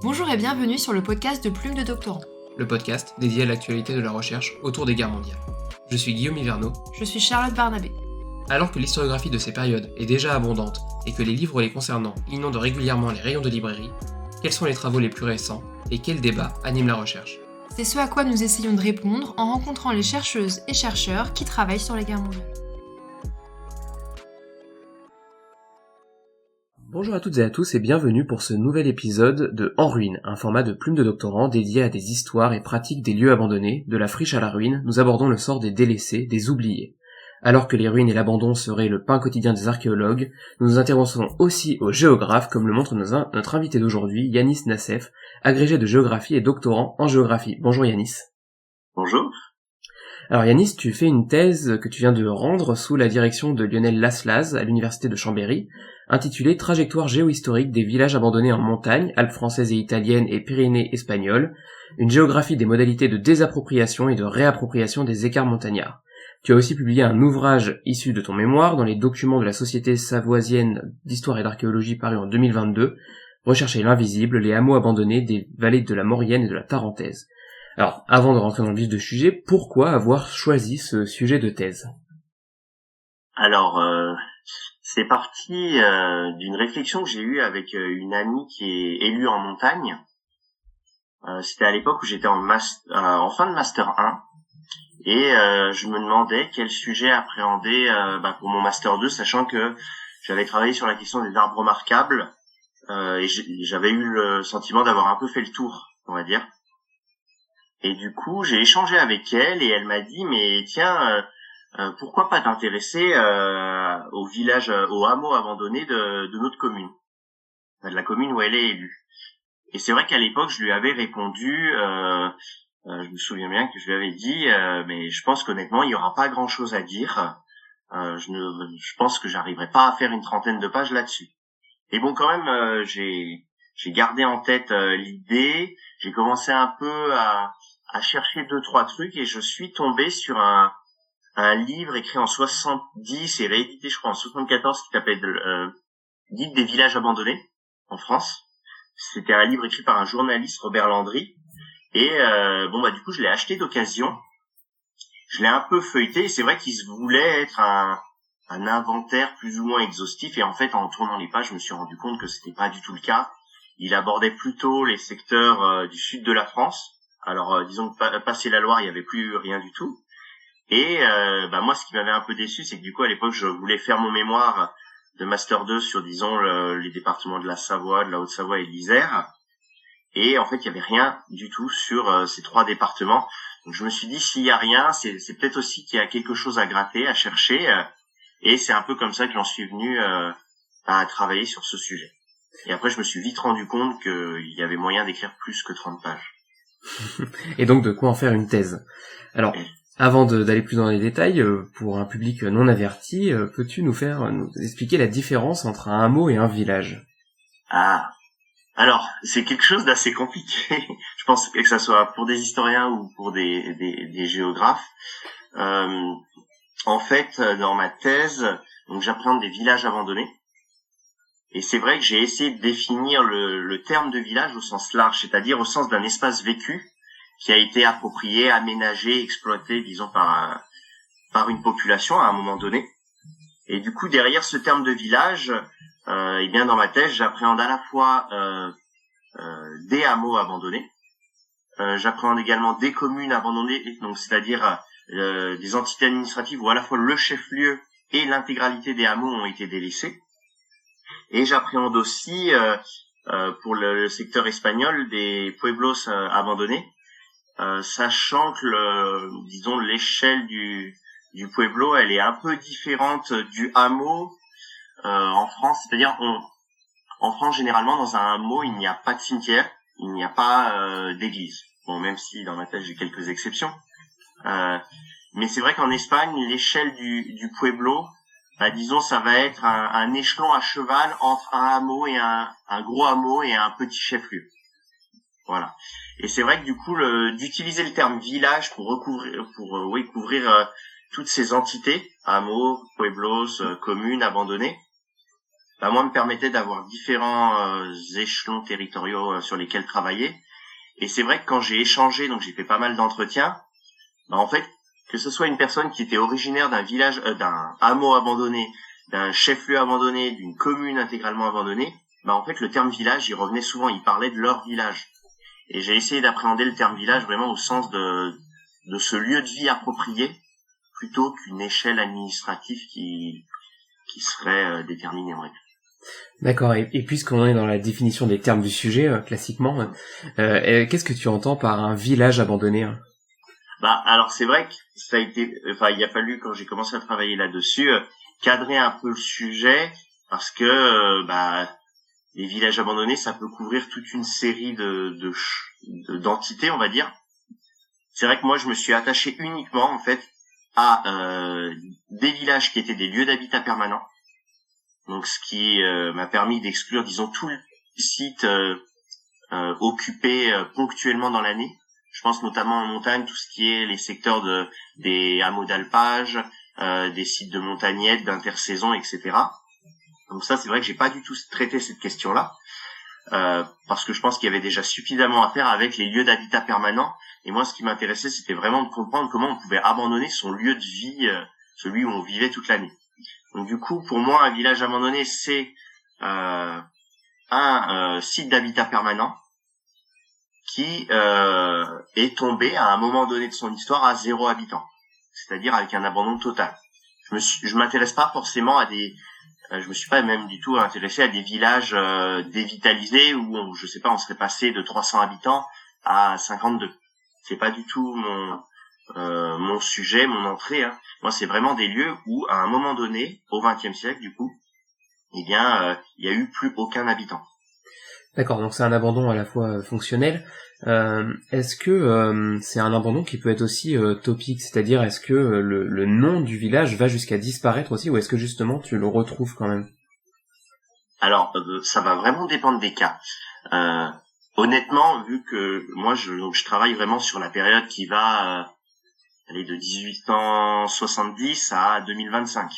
Bonjour et bienvenue sur le podcast de Plume de Doctorant. Le podcast dédié à l'actualité de la recherche autour des guerres mondiales. Je suis Guillaume Hiverneau. Je suis Charlotte Barnabé. Alors que l'historiographie de ces périodes est déjà abondante et que les livres les concernant inondent régulièrement les rayons de librairie, quels sont les travaux les plus récents et quels débats animent la recherche ? C'est ce à quoi nous essayons de répondre en rencontrant les chercheuses et chercheurs qui travaillent sur les guerres mondiales. Bonjour à toutes et à tous et bienvenue pour ce nouvel épisode de En Ruine, un format de Plume de Doctorant dédié à des histoires et pratiques des lieux abandonnés, de la friche à la ruine. Nous abordons le sort des délaissés, des oubliés. Alors que les ruines et l'abandon seraient le pain quotidien des archéologues, nous nous intéressons aussi aux géographes, comme le montre notre invité d'aujourd'hui, Yanis Nassef, agrégé de géographie et doctorant en géographie. Bonjour Yanis. Bonjour. Alors Yanis, tu fais une thèse que tu viens de rendre sous la direction de Lionel Lasslaz à l'université de Chambéry, intitulée Trajectoire géohistorique des villages abandonnés en montagne, Alpes françaises et italiennes et Pyrénées espagnoles, une géographie des modalités de désappropriation et de réappropriation des écarts montagnards. Tu as aussi publié un ouvrage issu de ton mémoire dans les documents de la Société savoisienne d'histoire et d'archéologie paru en 2022, Rechercher l'invisible, les hameaux abandonnés des vallées de la Maurienne et de la Tarentaise. Alors, avant de rentrer dans le vif du sujet, pourquoi avoir choisi ce sujet de thèse ? Alors, c'est parti d'une réflexion que j'ai eue avec une amie qui est élue en montagne. C'était à l'époque où j'étais en fin de Master 1. Et je me demandais quel sujet appréhender pour mon Master 2, sachant que j'avais travaillé sur la question des arbres remarquables et j'avais eu le sentiment d'avoir un peu fait le tour, on va dire. Et du coup, j'ai échangé avec elle et elle m'a dit « Mais tiens, pourquoi pas t'intéresser au village, au hameau abandonné de notre commune, de la commune où elle est élue ?» Et c'est vrai qu'à l'époque, je lui avais répondu... je me souviens bien que je lui avais dit, mais je pense qu'honnêtement, il y aura pas grand-chose à dire. Je pense que j'arriverai pas à faire une trentaine de pages là-dessus. Et bon, quand même, j'ai gardé en tête l'idée. J'ai commencé un peu à chercher 2-3 trucs et je suis tombé sur un livre écrit en 70 et réédité, je crois, en 74, qui s'appelle Guide des villages abandonnés en France. C'était un livre écrit par un journaliste, Robert Landry. Et du coup, je l'ai acheté d'occasion. Je l'ai un peu feuilleté. Et c'est vrai qu'il se voulait être un inventaire plus ou moins exhaustif. Et en fait, en tournant les pages, je me suis rendu compte que c'était pas du tout le cas. Il abordait plutôt les secteurs du sud de la France. Alors, disons que passé la Loire, il y avait plus rien du tout. Et moi, ce qui m'avait un peu déçu, c'est que du coup, à l'époque, je voulais faire mon mémoire de Master 2 sur, disons, les départements de la Savoie, de la Haute-Savoie et de l'Isère. Et en fait, il y avait rien du tout sur ces 3 départements. Donc je me suis dit, s'il y a rien, c'est peut-être aussi qu'il y a quelque chose à gratter, à chercher. Et c'est un peu comme ça que j'en suis venu à travailler sur ce sujet. Et après, je me suis vite rendu compte qu'il y avait moyen d'écrire plus que 30 pages. Et donc de quoi en faire une thèse. Alors, avant d'aller plus dans les détails, pour un public non averti, peux-tu nous expliquer la différence entre un hameau et un village ? Alors, c'est quelque chose d'assez compliqué. Je pense que ça soit pour des historiens ou pour des géographes. En fait, dans ma thèse, donc j'appréhende des villages abandonnés. Et c'est vrai que j'ai essayé de définir le terme de village au sens large, c'est-à-dire au sens d'un espace vécu qui a été approprié, aménagé, exploité, disons, par une population à un moment donné. Et du coup, derrière ce terme de village... dans ma thèse, j'appréhende à la fois des hameaux abandonnés, j'appréhende également des communes abandonnées, donc c'est-à-dire des entités administratives où à la fois le chef-lieu et l'intégralité des hameaux ont été délaissés, et j'appréhende aussi pour le secteur espagnol des pueblos abandonnés, sachant que l'échelle du pueblo, elle est un peu différente du hameau. En France, c'est-à-dire en France, généralement, dans un hameau, il n'y a pas de cimetière, il n'y a pas d'église. Bon, même si dans ma thèse, j'ai quelques exceptions. Mais c'est vrai qu'en Espagne, l'échelle du pueblo, disons, ça va être un échelon à cheval entre un hameau et un gros hameau et un petit chef-lieu. Voilà. Et c'est vrai que du coup, d'utiliser le terme village pour couvrir toutes ces entités, hameaux, pueblos, communes abandonnées, moi me permettait d'avoir différents échelons territoriaux sur lesquels travailler. Et c'est vrai que quand j'ai échangé, donc j'ai fait pas mal d'entretiens, en fait, que ce soit une personne qui était originaire d'un village, d'un hameau abandonné, d'un chef-lieu abandonné, d'une commune intégralement abandonnée, en fait, le terme village, il revenait souvent, il parlait de leur village. Et j'ai essayé d'appréhender le terme village vraiment au sens de ce lieu de vie approprié, plutôt qu'une échelle administrative qui serait déterminée en règle. D'accord, et puisqu'on est dans la définition des termes du sujet, classiquement, qu'est-ce que tu entends par un village abandonné? Alors c'est vrai que ça a été, il a fallu, quand j'ai commencé à travailler là-dessus, cadrer un peu le sujet, parce que les villages abandonnés, ça peut couvrir toute une série d'entités, on va dire. C'est vrai que moi, je me suis attaché uniquement, en fait, à des villages qui étaient des lieux d'habitat permanent. Donc, ce qui m'a permis d'exclure, disons, tous les sites occupés ponctuellement dans l'année. Je pense notamment en montagne, tout ce qui est les secteurs des hameaux d'alpage, des sites de montagnettes, d'intersaison, etc. Donc ça, c'est vrai que j'ai pas du tout traité cette question-là, parce que je pense qu'il y avait déjà suffisamment à faire avec les lieux d'habitat permanent. Et moi, ce qui m'intéressait, c'était vraiment de comprendre comment on pouvait abandonner son lieu de vie, celui où on vivait toute l'année. Donc du coup, pour moi, un village abandonné, c'est un site d'habitat permanent qui est tombé à un moment donné de son histoire à 0 habitant, c'est-à-dire avec un abandon total. Je m'intéresse pas forcément à je me suis pas même du tout intéressé à des villages dévitalisés où on serait passé de 300 habitants à 52. C'est pas du tout mon sujet, mon entrée. Moi, c'est vraiment des lieux où, à un moment donné, au XXe siècle, du coup, il y a eu plus aucun habitant. D'accord, donc c'est un abandon à la fois fonctionnel. Est-ce que c'est un abandon qui peut être aussi topique, c'est-à-dire est-ce que le nom du village va jusqu'à disparaître aussi, ou est-ce que justement tu le retrouves quand même? Alors, ça va vraiment dépendre des cas. Honnêtement, vu que moi je travaille vraiment sur la période qui va aller de 1870 à 2025.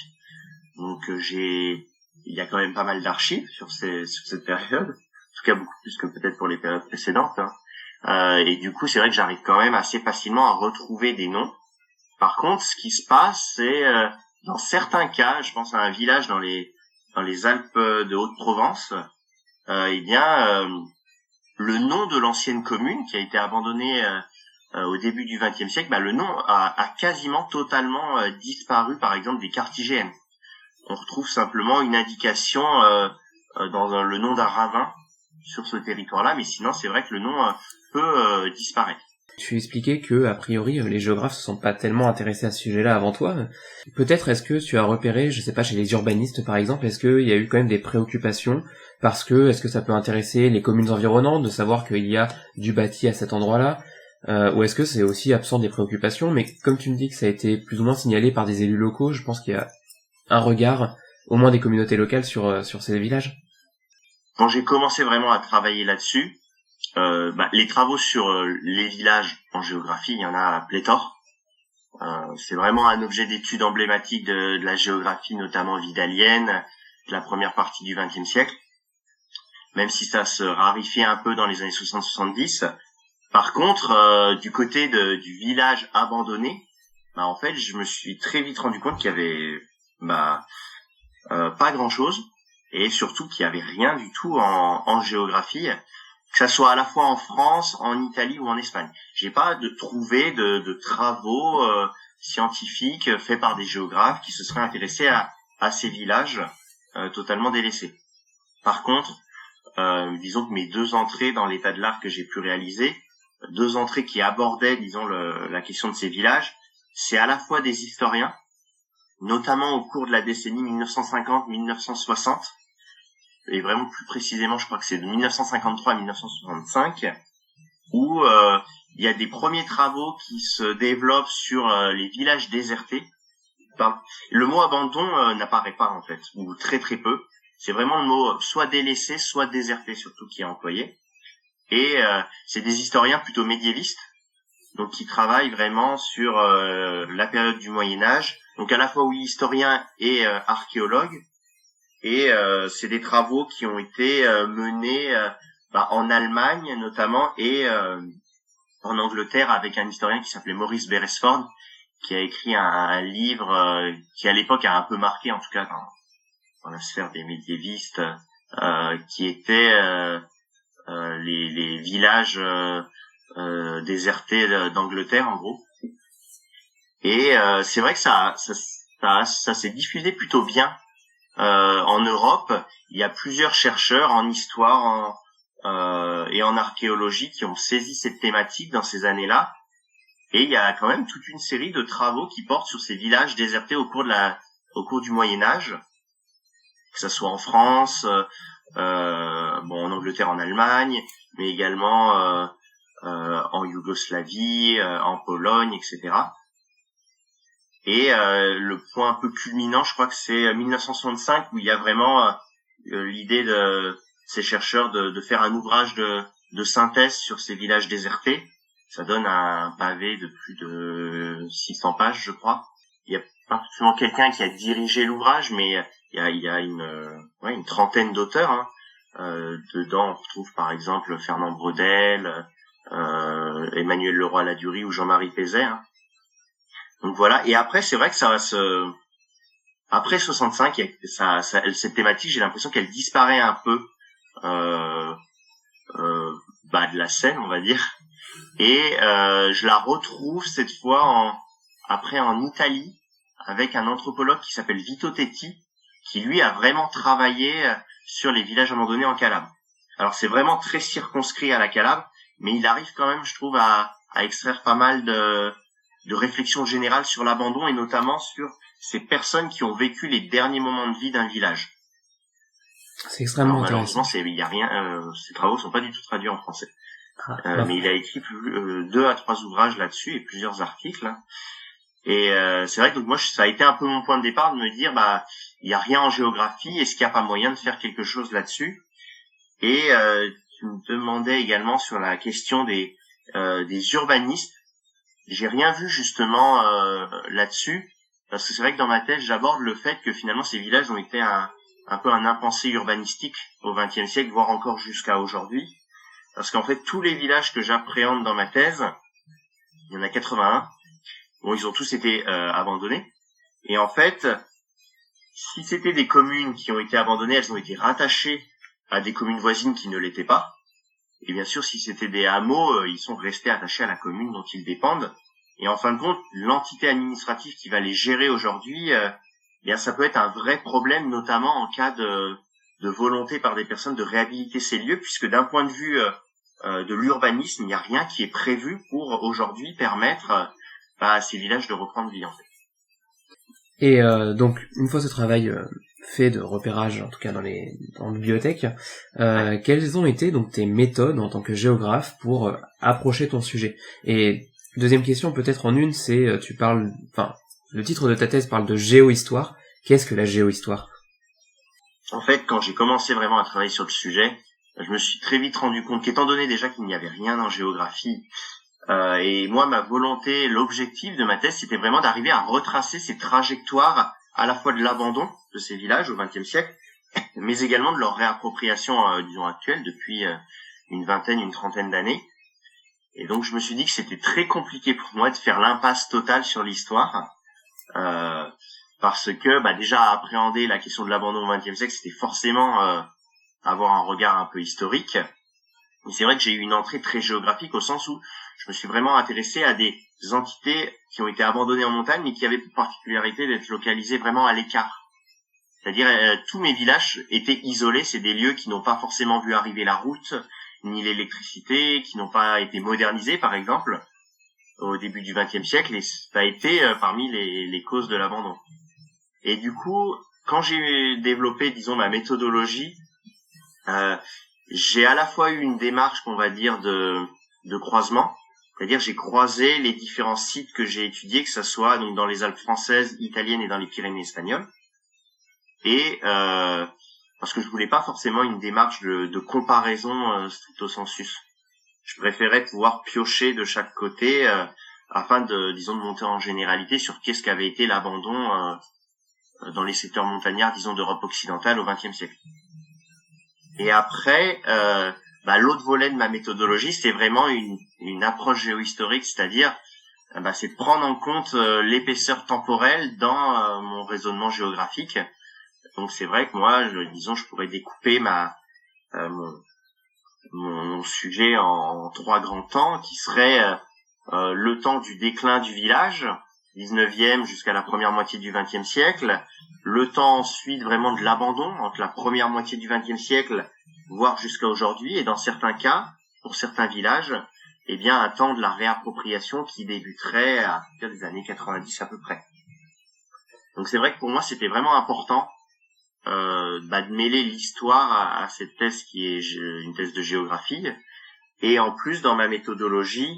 Donc il y a quand même pas mal d'archives sur cette période, en tout cas beaucoup plus que peut-être pour les périodes précédentes. Et du coup, c'est vrai que j'arrive quand même assez facilement à retrouver des noms. Par contre, ce qui se passe, c'est dans certains cas, je pense à un village dans les Alpes de Haute-Provence, le nom de l'ancienne commune qui a été abandonnée au début du XXe siècle, le nom a quasiment totalement disparu, par exemple, des cartes IGN. On retrouve simplement une indication dans le nom d'un ravin sur ce territoire-là, mais sinon, c'est vrai que le nom peut disparaître. Tu expliquais que, a priori, les géographes se sont pas tellement intéressés à ce sujet-là avant toi. Peut-être est-ce que tu as repéré, je sais pas, chez les urbanistes par exemple, est-ce qu'il y a eu quand même des préoccupations parce que est-ce que ça peut intéresser les communes environnantes de savoir qu'il y a du bâti à cet endroit-là, ou est-ce que c'est aussi absent des préoccupations? Mais comme tu me dis que ça a été plus ou moins signalé par des élus locaux, je pense qu'il y a un regard, au moins des communautés locales, sur ces villages. Quand j'ai commencé vraiment à travailler là-dessus, les travaux sur les villages en géographie, il y en a pléthore. C'est vraiment un objet d'étude emblématique de la géographie, notamment vidalienne, de la première partie du XXe siècle, même si ça se raréfie un peu dans les années 60-70. Par contre, du côté du village abandonné, en fait, je me suis très vite rendu compte qu'il y avait pas grand-chose, et surtout qu'il y avait rien du tout en géographie, que ça soit à la fois en France, en Italie ou en Espagne. J'ai pas trouvé de travaux scientifiques faits par des géographes qui se seraient intéressés à ces villages totalement délaissés. Par contre, disons que mes 2 entrées dans l'état de l'art que j'ai pu réaliser, 2 entrées qui abordaient, disons, la question de ces villages, c'est à la fois des historiens, notamment au cours de la décennie 1950-1960, et vraiment plus précisément, je crois que c'est de 1953 à 1965, où il y a des premiers travaux qui se développent sur les villages désertés. Le mot abandon n'apparaît pas en fait, ou très très peu. C'est vraiment le mot soit délaissé, soit déserté surtout qui est employé. Et c'est des historiens plutôt médiévistes, donc qui travaillent vraiment sur la période du Moyen Âge, donc à la fois oui historiens et archéologues. Et c'est des travaux qui ont été menés en Allemagne notamment et en Angleterre avec un historien qui s'appelait Maurice Beresford, qui a écrit un livre qui à l'époque a un peu marqué, en tout cas dans la sphère des médiévistes, qui était les villages désertés d'Angleterre en gros. Et c'est vrai que ça s'est diffusé plutôt bien en Europe. Il y a plusieurs chercheurs en histoire et en archéologie qui ont saisi cette thématique dans ces années-là. Et il y a quand même toute une série de travaux qui portent sur ces villages désertés au cours du Moyen Âge, que ça soit en France, en Angleterre, en Allemagne, mais également en Yougoslavie, en Pologne, etc. Et le point un peu culminant, je crois que c'est 1965, où il y a vraiment l'idée de ces chercheurs de faire un ouvrage de synthèse sur ces villages désertés. Ça donne un pavé de plus de 600 pages, je crois. Il y a pas forcément quelqu'un qui a dirigé l'ouvrage, mais il y a une trentaine d'auteurs. Hein. Dedans, on retrouve par exemple Fernand Braudel, Emmanuel Leroy-Ladurie ou Jean-Marie Pézet. Hein. Donc voilà. Et après, c'est vrai que ça va après 65, cette thématique, j'ai l'impression qu'elle disparaît un peu de la scène, on va dire. Et je la retrouve cette fois en Italie avec un anthropologue qui s'appelle Vito Tetti, qui lui a vraiment travaillé sur les villages abandonnés en Calabre. Alors c'est vraiment très circonscrit à la Calabre, mais il arrive quand même, je trouve, à extraire pas mal de réflexions générales sur l'abandon et notamment sur ces personnes qui ont vécu les derniers moments de vie d'un village. C'est extrêmement malheureusement, intéressant. il y a rien, ces travaux sont pas du tout traduits en français. Mais il a écrit 2 à 3 ouvrages là-dessus et plusieurs articles. Hein. Et c'est vrai que donc moi ça a été un peu mon point de départ de me dire il y a rien en géographie, est-ce qu'il y a pas moyen de faire quelque chose là-dessus? Et tu me demandais également sur la question des urbanistes. J'ai rien vu justement là-dessus parce que c'est vrai que dans ma thèse j'aborde le fait que finalement ces villages ont été un peu un impensé urbanistique au XXe siècle, voire encore jusqu'à aujourd'hui. Parce qu'en fait, tous les villages que j'appréhende dans ma thèse, il y en a 81, ils ont tous été abandonnés. Et en fait, si c'était des communes qui ont été abandonnées, elles ont été rattachées à des communes voisines qui ne l'étaient pas. Et bien sûr, si c'était des hameaux, ils sont restés attachés à la commune dont ils dépendent. Et en fin de compte, l'entité administrative qui va les gérer aujourd'hui, ça peut être un vrai problème, notamment en cas de volonté par des personnes de réhabiliter ces lieux, puisque d'un point de vue de l'urbanisme, il n'y a rien qui est prévu pour aujourd'hui permettre à ces villages de reprendre vie en fait. Et donc une fois ce travail fait de repérage, en tout cas en bibliothèque, quelles ont été donc tes méthodes en tant que géographe pour approcher ton sujet? Et deuxième question peut-être en une, c'est le titre de ta thèse parle de géohistoire. Qu'est-ce que la géohistoire? En fait, quand j'ai commencé vraiment à travailler sur le sujet, je me suis très vite rendu compte qu'étant donné déjà qu'il n'y avait rien en géographie, et moi ma volonté, l'objectif de ma thèse, c'était vraiment d'arriver à retracer ces trajectoires à la fois de l'abandon de ces villages au XXe siècle, mais également de leur réappropriation, actuelle depuis une trentaine d'années. Et donc je me suis dit que c'était très compliqué pour moi de faire l'impasse totale sur l'histoire, parce que déjà appréhender la question de l'abandon au XXe siècle, c'était forcément avoir un regard un peu historique. Et c'est vrai que j'ai eu une entrée très géographique au sens où je me suis vraiment intéressé à des entités qui ont été abandonnées en montagne, mais qui avaient pour particularité d'être localisées vraiment à l'écart. C'est-à-dire tous mes villages étaient isolés, c'est des lieux qui n'ont pas forcément vu arriver la route, ni l'électricité, qui n'ont pas été modernisés par exemple au début du XXe siècle, et ça a été parmi les causes de l'abandon. Et du coup, quand j'ai développé, disons, ma méthodologie, j'ai à la fois eu une démarche, qu'on va dire, de croisement, c'est-à-dire j'ai croisé les différents sites que j'ai étudiés, que ça soit donc dans les Alpes françaises, italiennes et dans les Pyrénées espagnoles, et parce que je voulais pas forcément une démarche de comparaison stricto sensus. Je préférais pouvoir piocher de chaque côté afin de monter en généralité sur qu'est-ce qu'avait été l'abandon dans les secteurs montagnards, disons d'Europe occidentale au XXe siècle. Et après, l'autre volet de ma méthodologie, c'est vraiment une approche géohistorique, c'est-à-dire c'est de prendre en compte l'épaisseur temporelle dans mon raisonnement géographique. Donc c'est vrai que moi, je pourrais découper mon sujet en trois grands temps, qui seraient le temps du déclin du village, 19e jusqu'à la première moitié du 20e siècle, le temps ensuite vraiment de l'abandon entre la première moitié du 20e siècle voire jusqu'à aujourd'hui, et dans certains cas, pour certains villages, un temps de la réappropriation qui débuterait à partir des années 90 à peu près. Donc c'est vrai que pour moi c'était vraiment important de mêler l'histoire à cette thèse qui est une thèse de géographie, et en plus dans ma méthodologie,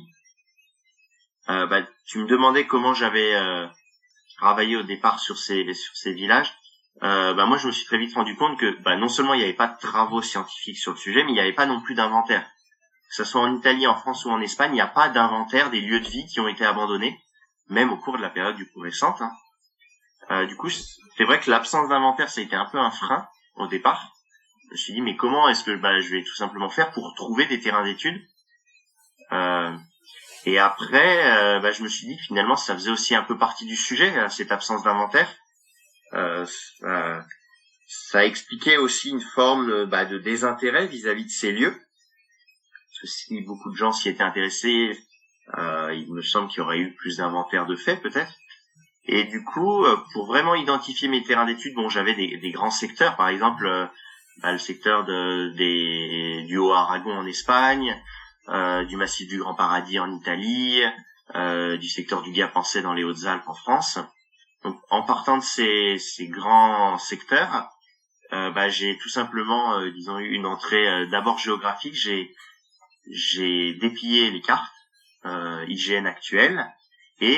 tu me demandais comment j'avais travaillé au départ sur ces villages. Moi je me suis très vite rendu compte que non seulement il n'y avait pas de travaux scientifiques sur le sujet, mais il n'y avait pas non plus d'inventaire. Que ce soit en Italie, en France ou en Espagne, il n'y a pas d'inventaire des lieux de vie qui ont été abandonnés, même au cours de la période du coup récente. Du coup, c'est vrai que l'absence d'inventaire, ça a été un peu un frein au départ. Je me suis dit, mais comment est-ce que je vais tout simplement faire pour trouver des terrains d'études et après, je me suis dit que finalement, ça faisait aussi un peu partie du sujet, cette absence d'inventaire. Ça expliquait aussi une forme de désintérêt vis-à-vis de ces lieux. Parce que si beaucoup de gens s'y étaient intéressés, il me semble qu'il y aurait eu plus d'inventaire de faits, peut-être. Et du coup, pour vraiment identifier mes terrains d'études, j'avais des grands secteurs, par exemple le secteur du Haut-Aragon en Espagne, du massif du Grand Paradis en Italie, du secteur du Gap-en-Sey dans les Hautes-Alpes en France. Donc, en partant de ces grands secteurs, j'ai tout simplement, eu une entrée d'abord géographique. J'ai déplié les cartes IGN actuelles et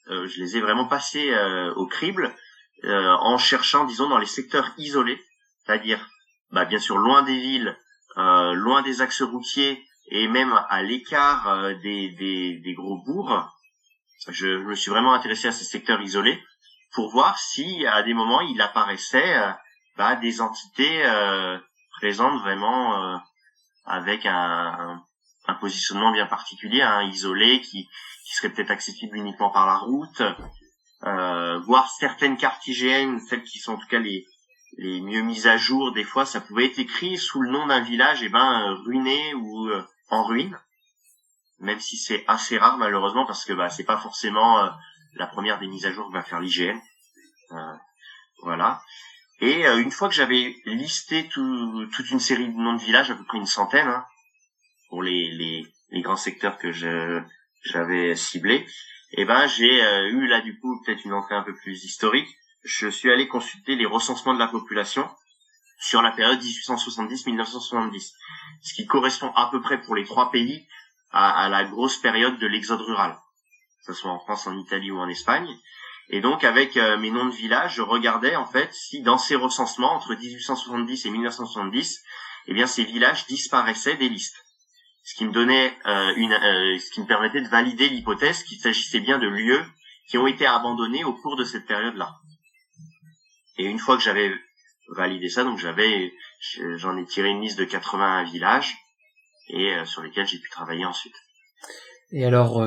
je les ai vraiment passées au crible en cherchant, disons, dans les secteurs isolés, c'est-à-dire, bien sûr, loin des villes, loin des axes routiers et même à l'écart des gros bourgs. Je me suis vraiment intéressé à ces secteurs isolés pour voir si, à des moments, il apparaissait des entités présentes vraiment avec un positionnement bien particulier, isolé, qui serait peut-être accessible uniquement par la route, voire certaines cartes IGN, celles qui sont en tout cas les mieux mises à jour, des fois ça pouvait être écrit sous le nom d'un village ruiné ou en ruine, même si c'est assez rare malheureusement, parce que c'est pas forcément la première des mises à jour que va faire l'IGN. Voilà. Et une fois que j'avais listé toute une série de noms de villages, à peu près une centaine, pour les grands secteurs que j'avais ciblés, j'ai eu là du coup peut-être une entrée un peu plus historique. Je suis allé consulter les recensements de la population sur la période 1870-1970, ce qui correspond à peu près pour les trois pays à la grosse période de l'exode rural, que ce soit en France, en Italie ou en Espagne. Et donc avec mes noms de villages, je regardais en fait si dans ces recensements entre 1870 et 1970, ces villages disparaissaient des listes. Ce qui me donnait ce qui me permettait de valider l'hypothèse qu'il s'agissait bien de lieux qui ont été abandonnés au cours de cette période-là. Et une fois que j'avais validé ça, donc j'en ai tiré une liste de 81 villages et sur lesquels j'ai pu travailler ensuite. Et alors,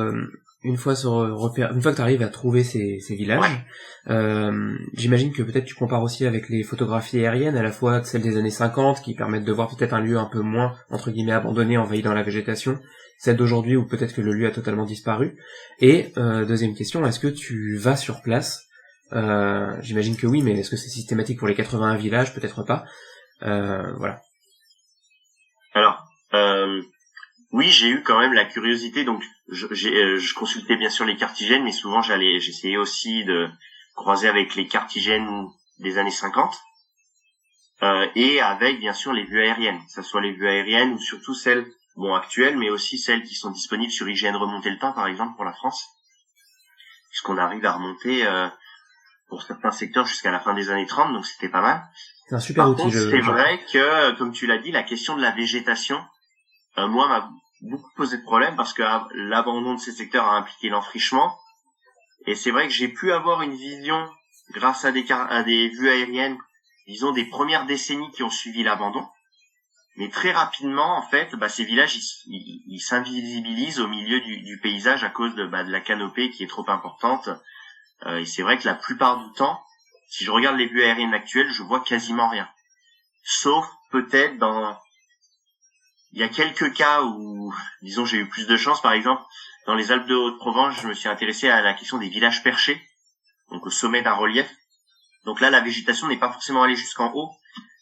une fois que tu arrives à trouver ces villages, j'imagine que peut-être tu compares aussi avec les photographies aériennes, à la fois celles des années 50 qui permettent de voir peut-être un lieu un peu moins entre guillemets abandonné, envahi dans la végétation, celle d'aujourd'hui où peut-être que le lieu a totalement disparu. Et deuxième question, est-ce que tu vas sur place? J'imagine que oui, mais est-ce que c'est systématique pour les 81 villages? Peut-être pas. Voilà. Alors, oui, j'ai eu quand même la curiosité, donc je consultais bien sûr les cartes IGN, mais souvent j'essayais aussi de croiser avec les cartes IGN des années 50, et avec bien sûr les vues aériennes, que ce soit les vues aériennes ou surtout celles actuelles, mais aussi celles qui sont disponibles sur IGN Remonter le temps, par exemple, pour la France, puisqu'on arrive à remonter pour certains secteurs jusqu'à la fin des années 30, donc c'était pas mal. C'est un super outil. Par contre, c'est vrai que, comme tu l'as dit, la question de la végétation, moi, m'a beaucoup posé de problème parce que l'abandon de ces secteurs a impliqué l'enfrichement. Et c'est vrai que j'ai pu avoir une vision grâce à des vues aériennes, disons des premières décennies qui ont suivi l'abandon. Mais très rapidement, en fait, ces villages, ils s'invisibilisent au milieu du paysage à cause de la canopée qui est trop importante. Et c'est vrai que la plupart du temps, si je regarde les vues aériennes actuelles, je vois quasiment rien. Sauf peut-être il y a quelques cas où, disons, j'ai eu plus de chance. Par exemple, dans les Alpes de Haute-Provence, je me suis intéressé à la question des villages perchés, donc au sommet d'un relief. Donc là, la végétation n'est pas forcément allée jusqu'en haut.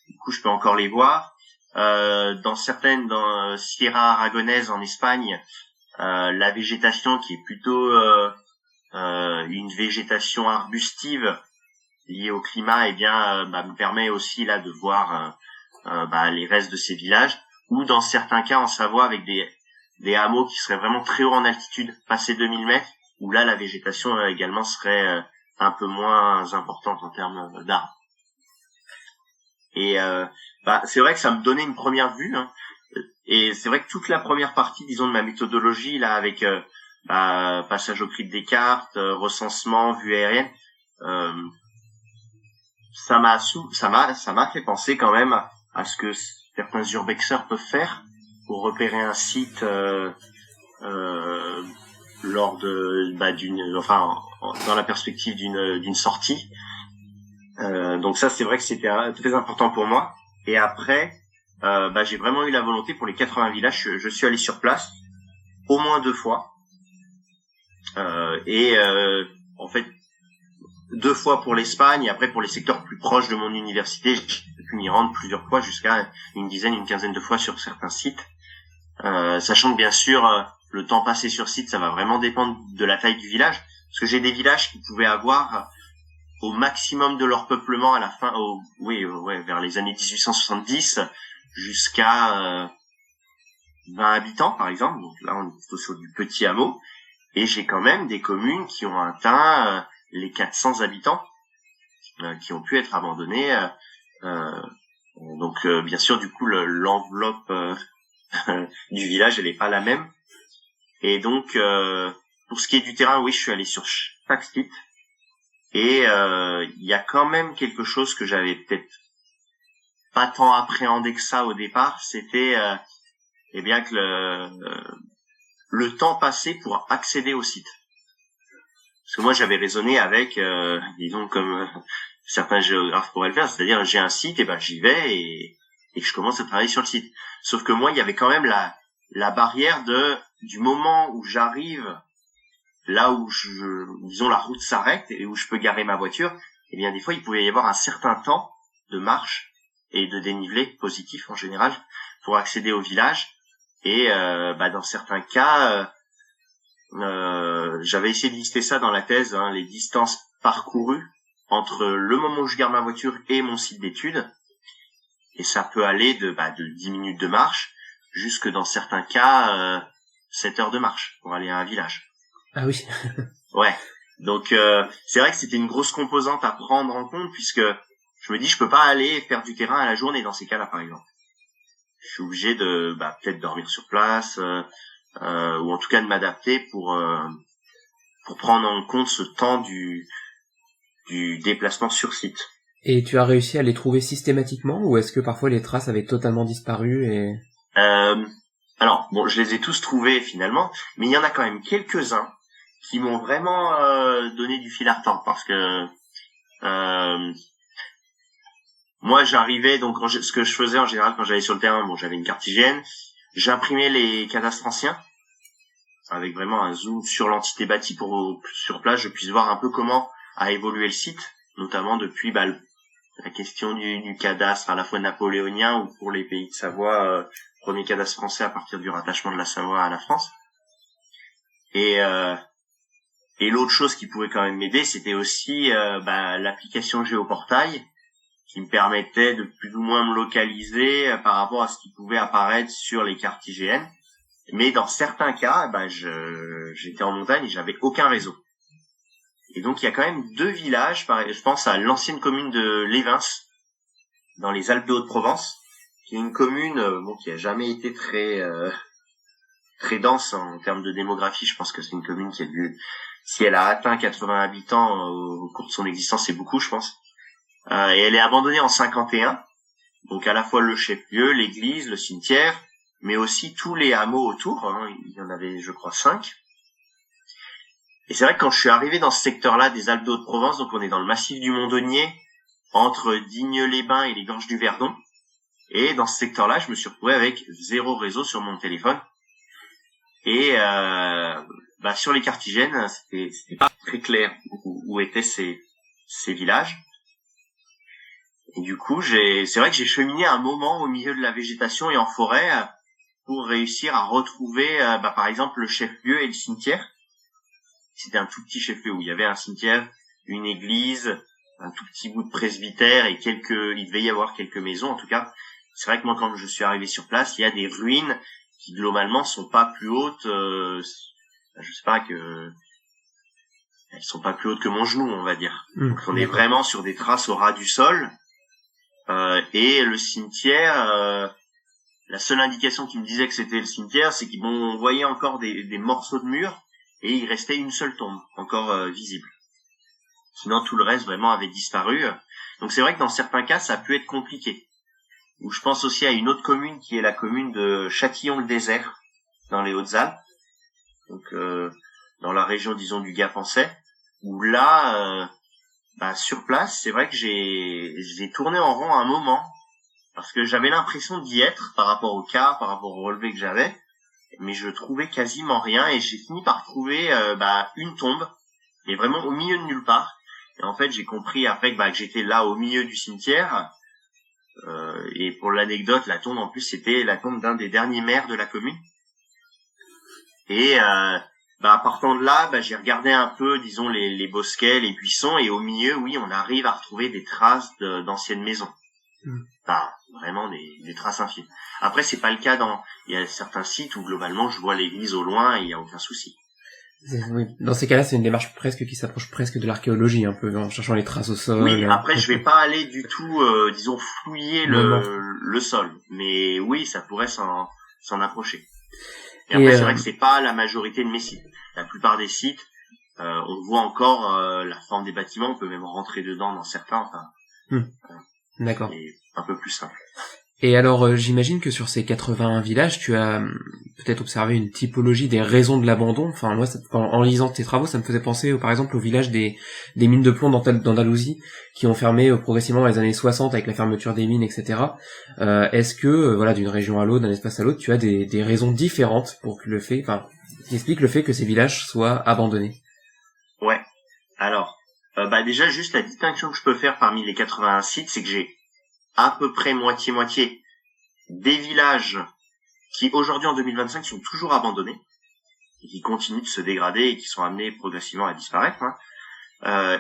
Du coup, je peux encore les voir. Dans Sierra Aragonaise en Espagne, la végétation qui est plutôt une végétation arbustive liée au climat, me permet aussi là de voir les restes de ces villages. Ou dans certains cas en Savoie avec des hameaux qui seraient vraiment très hauts en altitude, passé 2000 mètres, où là la végétation également serait un peu moins importante en termes d'arbres. Et c'est vrai que ça me donnait une première vue, hein. Et c'est vrai que toute la première partie, disons, de ma méthodologie là, avec passage au crible des cartes, recensement, vue aérienne, ça m'a fait penser quand même à ce que certains urbexeurs peuvent faire pour repérer un site lors de dans la perspective d'une sortie. Donc ça, c'est vrai que c'était très important pour moi. Et après, j'ai vraiment eu la volonté pour les 80 villages. Je suis allé sur place au moins 2 fois. En fait, 2 fois pour l'Espagne et après pour les secteurs plus proches de mon université, j'ai pu m'y rendre plusieurs fois, jusqu'à une quinzaine de fois sur certains sites. Sachant que bien sûr, le temps passé sur site, ça va vraiment dépendre de la taille du village. Parce que j'ai des villages qui pouvaient avoir au maximum de leur peuplement à la fin, vers les années 1870, jusqu'à 20 habitants par exemple. Donc là, on est plutôt sur du petit hameau. Et j'ai quand même des communes qui ont atteint les 400 habitants, qui ont pu être abandonnés. Donc bien sûr, du coup, l'enveloppe du village, elle est pas la même. Et donc, pour ce qui est du terrain, oui, je suis allé sur chaque site. Et il y a quand même quelque chose que j'avais peut-être pas tant appréhendé que ça au départ, c'était que le temps passé pour accéder au site. Parce que moi, j'avais raisonné avec, disons, comme certains géographes pourraient le faire, c'est-à-dire j'ai un site, et j'y vais et je commence à travailler sur le site. Sauf que moi, il y avait quand même la barrière du moment où j'arrive là où disons, la route s'arrête et où je peux garer ma voiture. Eh bien, des fois, il pouvait y avoir un certain temps de marche et de dénivelé positif en général pour accéder au village. Et dans certains cas, j'avais essayé de lister ça dans la thèse, hein, les distances parcourues entre le moment où je gare ma voiture et mon site d'études. Et ça peut aller de 10 minutes de marche jusque dans certains cas 7 heures de marche pour aller à un village. Ah oui. Ouais. Donc c'est vrai que c'était une grosse composante à prendre en compte, puisque je me dis je peux pas aller faire du terrain à la journée dans ces cas-là, par exemple. Je suis obligé de peut-être dormir sur place ou en tout cas de m'adapter pour prendre en compte ce temps du déplacement sur site. Et tu as réussi à les trouver systématiquement, ou est-ce que parfois les traces avaient totalement disparu et... Alors, bon, je les ai tous trouvés finalement, mais il y en a quand même quelques-uns qui m'ont vraiment donné du fil à retordre, parce que moi j'arrivais, donc ce que je faisais en général quand j'allais sur le terrain, j'avais une carte IGN, j'imprimais les cadastres anciens avec vraiment un zoom sur l'entité bâtie pour sur place je puisse voir un peu comment a évolué le site, notamment depuis la question du cadastre à la fois napoléonien ou pour les pays de Savoie, premier cadastre français à partir du rattachement de la Savoie à la France. Et l'autre chose qui pouvait quand même m'aider, c'était aussi l'application Géoportail, qui me permettait de plus ou moins me localiser par rapport à ce qui pouvait apparaître sur les cartes IGN. Mais dans certains cas, j'étais en montagne et j'avais aucun réseau. Et donc il y a quand même 2 villages, je pense à l'ancienne commune de Lévins, dans les Alpes de Haute-Provence, qui est une commune qui a jamais été très dense en termes de démographie. Je pense que c'est une commune qui a dû si elle a atteint 80 habitants au cours de son existence, c'est beaucoup, je pense. Et elle est abandonnée en 51. Donc à la fois le chef-lieu, l'église, le cimetière, mais aussi tous les hameaux autour. Hein. Il y en avait, je crois, 5. Et c'est vrai que quand je suis arrivé dans ce secteur-là des Alpes de Provence, donc on est dans le massif du Mont-Donier, entre Digne-les-Bains et les Gorges du Verdon, et dans ce secteur-là, je me suis retrouvé avec 0 réseau sur mon téléphone. Et sur les Cartigènes, c'était pas très clair où étaient ces villages. Et du coup, c'est vrai que j'ai cheminé un moment au milieu de la végétation et en forêt pour réussir à retrouver, par exemple, le chef-lieu et le cimetière. C'était un tout petit chef-lieu où il y avait un cimetière, une église, un tout petit bout de presbytère et il devait y avoir quelques maisons en tout cas. C'est vrai que moi, quand je suis arrivé sur place, il y a des ruines qui globalement sont pas plus hautes, elles sont pas plus hautes que mon genou, on va dire. Donc on est vraiment sur des traces au ras du sol. Et le cimetière, la seule indication qui me disait que c'était le cimetière, c'est qu'on voyait encore des morceaux de mur et il restait une seule tombe encore visible. Sinon tout le reste vraiment avait disparu. Donc c'est vrai que dans certains cas ça a pu être compliqué. Ou je pense aussi à une autre commune qui est la commune de Châtillon-le-Désert dans les Hautes-Alpes, donc dans la région disons du Gap-en-Sey, où là sur place c'est vrai que j'ai tourné en rond un moment parce que j'avais l'impression d'y être par rapport au cas, par rapport au relevé que j'avais, mais je trouvais quasiment rien et j'ai fini par trouver une tombe, mais vraiment au milieu de nulle part. Et en fait j'ai compris après que j'étais là au milieu du cimetière. Et pour l'anecdote, la tombe en plus c'était la tombe d'un des derniers maires de la commune. Et partant de là, j'ai regardé un peu, disons les bosquets, les buissons, et au milieu, oui, on arrive à retrouver des traces d'anciennes maisons. Vraiment des traces infimes. Après, c'est pas le cas il y a certains sites où globalement je vois l'église au loin et il y a aucun souci. Oui. Dans ces cas-là, c'est une démarche qui s'approche presque de l'archéologie, un peu, en cherchant les traces au sol. Oui, après, je vais pas aller du tout, disons, fouiller le sol. Mais oui, ça pourrait s'en approcher. Et après, c'est vrai que c'est pas la majorité de mes sites. La plupart des sites, on voit encore la forme des bâtiments, on peut même rentrer dedans dans certains. D'accord. C'est un peu plus simple. Et alors, j'imagine que sur ces 81 villages, tu as peut-être observé une typologie des raisons de l'abandon. Enfin, moi, en lisant tes travaux, ça me faisait penser, par exemple, au village des mines de plomb d'Andalousie, qui ont fermé progressivement dans les années 60 avec la fermeture des mines, etc. Est-ce que, d'une région à l'autre, d'un espace à l'autre, tu as des raisons différentes pour que qui expliquent le fait que ces villages soient abandonnés? Ouais. Alors, déjà, juste la distinction que je peux faire parmi les 81 sites, c'est que j'ai à peu près moitié-moitié des villages qui aujourd'hui en 2025 sont toujours abandonnés et qui continuent de se dégrader et qui sont amenés progressivement à disparaître.